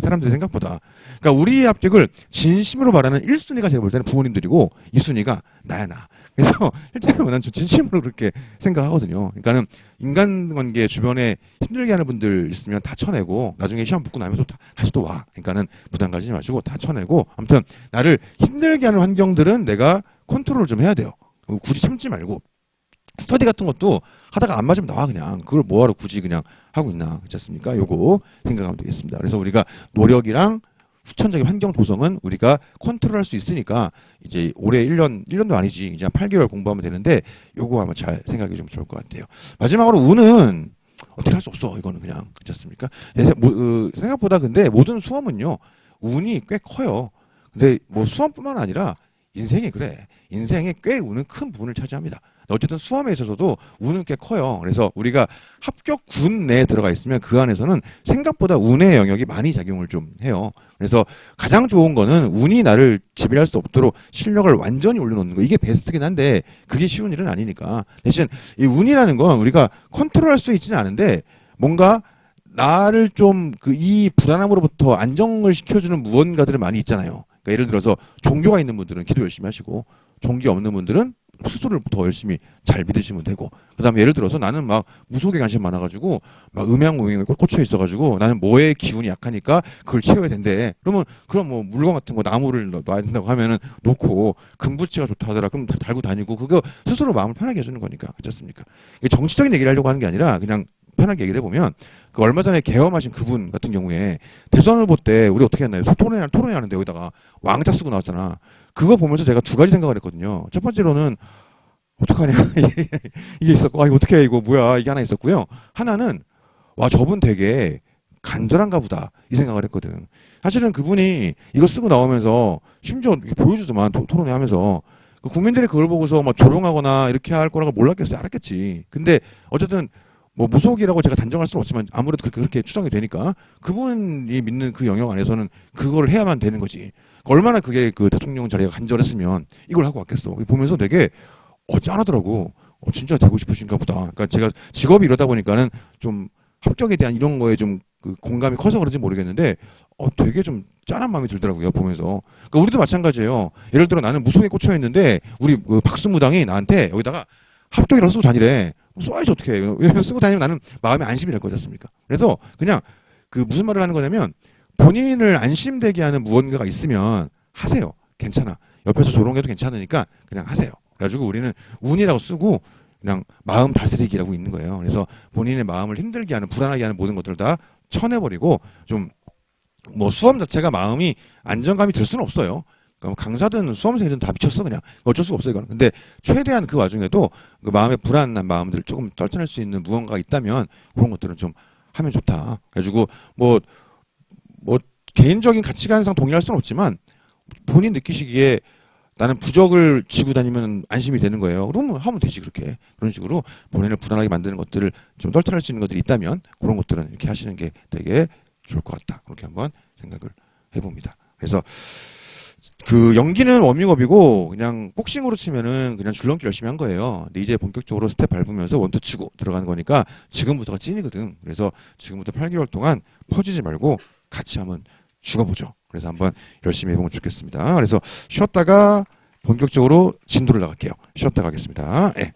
사람들이 생각보다. 그러니까 우리 합격을 진심으로 말하는 1순위가 제가 볼 때는 부모님들이고 2순위가 나야 나. 그래서 실제로 난 좀 진심으로 그렇게 생각하거든요. 그러니까는 인간관계 주변에 힘들게 하는 분들 있으면 다 쳐내고 나중에 시험 붙고 나면서 다시 또 와. 그러니까는 부담 가지지 마시고 다 쳐내고 아무튼 나를 힘들게 하는 환경들은 내가 컨트롤을 좀 해야 돼요. 굳이 참지 말고. 스터디 같은 것도 하다가 안 맞으면 나와 그냥. 그걸 뭐하러 굳이 그냥 하고 있나. 그렇지 않습니까? 요거 생각하면 되겠습니다. 그래서 우리가 노력이랑 후천적인 환경 조성은 우리가 컨트롤할 수 있으니까 이제 올해 1년도 아니지. 이제 한 8개월 공부하면 되는데 요거 한번 잘 생각이 좀 좋을 것 같아요. 마지막으로 운은 어떻게 할 수 없어. 이거는 그냥. 그렇지 않습니까? 생각보다 근데 모든 수험은요. 운이 꽤 커요. 근데 뭐 수험뿐만 아니라 인생이 그래. 인생에 꽤 운은 큰 부분을 차지합니다. 어쨌든 수험에 있어서도 운은 꽤 커요. 그래서 우리가 합격군 내에 들어가 있으면 그 안에서는 생각보다 운의 영역이 많이 작용을 좀 해요. 그래서 가장 좋은 거는 운이 나를 지배할 수 없도록 실력을 완전히 올려놓는 거. 이게 베스트긴 한데 그게 쉬운 일은 아니니까. 대신 이 운이라는 건 우리가 컨트롤할 수 있지는 않은데 뭔가 나를 좀 이 불안함으로부터 안정을 시켜주는 무언가들이 많이 있잖아요. 그러니까 예를 들어서 종교가 있는 분들은 기도 열심히 하시고 종교 없는 분들은 스스로를 더 열심히 잘 믿으시면 되고 그 다음에 예를 들어서 나는 막 무속에 관심 많아가지고 막 음양오행에 꽂혀 있어가지고 나는 뭐에 기운이 약하니까 그걸 채워야 된대. 그럼 뭐 물건 같은 거 나무를 놔야 된다고 하면은 놓고 금부치가 좋다 하더라. 그럼 달고 다니고 그거 스스로 마음을 편하게 해주는 거니까. 그렇지 않습니까? 정치적인 얘기를 하려고 하는 게 아니라 그냥 편하게 얘기를 해보면 그 얼마 전에 개엄하신 그분 같은 경우에 대선 후보 때 우리 어떻게 했나요? 토론회 하는데 여기다가 왕자 쓰고 나왔잖아. 그거 보면서 제가 두 가지 생각을 했거든요. 첫 번째로는 어떡하냐 이게 있었고 이거 어떻게 해 이거 뭐야 이게 하나 있었고요. 하나는 와 저분 되게 간절한가 보다 이 생각을 했거든. 사실은 그분이 이거 쓰고 나오면서 심지어 이렇게 보여주더만 토론회 하면서 그 국민들이 그걸 보고서 막 조롱하거나 이렇게 할 거라고 몰랐겠어요. 알았겠지. 근데 어쨌든 뭐 무속이라고 제가 단정할 수는 없지만 아무래도 그렇게 추정이 되니까 그분이 믿는 그 영역 안에서는 그걸 해야만 되는 거지. 얼마나 그게 그 대통령 자리가 간절했으면 이걸 하고 왔겠어. 보면서 되게 짠하더라고. 진짜 되고 싶으신가 보다. 그러니까 제가 직업이 이러다 보니까는 좀 합격에 대한 이런 거에 좀 그 공감이 커서 그런지 모르겠는데 되게 좀 짠한 마음이 들더라고요. 보면서. 그러니까 우리도 마찬가지예요. 예를 들어 나는 무속에 꽂혀 있는데 우리 그 박수무당이 나한테 여기다가 합격이라고 쓰고 다니래. 써야지 어떻게 해. 쓰고 다니면 나는 마음이 안심이 될 거지 않습니까? 그래서 그냥 그 무슨 말을 하는 거냐면 본인을 안심되게 하는 무언가가 있으면 하세요. 괜찮아. 옆에서 조롱해도 괜찮으니까 그냥 하세요. 그래가지고 우리는 운이라고 쓰고 그냥 마음 다스리기라고 있는 거예요. 그래서 본인의 마음을 힘들게 하는 불안하게 하는 모든 것들을 다 쳐내버리고 좀 뭐 수험 자체가 마음이 안정감이 들 수는 없어요. 그러니까 강사든 수험생이든 다 미쳤어 그냥 어쩔 수가 없어요 이거는. 근데 최대한 그 와중에도 그 마음의 불안한 마음들을 조금 떨쳐낼 수 있는 무언가가 있다면 그런 것들은 좀 하면 좋다. 그래가지고 뭐 개인적인 가치관상 동의할 수는 없지만 본인 느끼시기에 나는 부적을 쥐고 다니면 안심이 되는 거예요. 그러면 하면 되지 그렇게. 그런 식으로 본인을 불안하게 만드는 것들을 좀 떨쳐낼 수 있는 것들이 있다면 그런 것들은 이렇게 하시는 게 되게 좋을 것 같다. 그렇게 한번 생각을 해봅니다. 그래서 그 연기는 워밍업이고 그냥 복싱으로 치면은 그냥 줄넘기 열심히 한 거예요. 근데 이제 본격적으로 스텝 밟으면서 원투 치고 들어가는 거니까 지금부터가 찐이거든. 그래서 지금부터 8개월 동안 퍼지지 말고 같이 한번 죽어보죠. 그래서 한번 열심히 해보면 좋겠습니다. 그래서 쉬었다가 본격적으로 진도를 나갈게요. 쉬었다 가겠습니다. 네.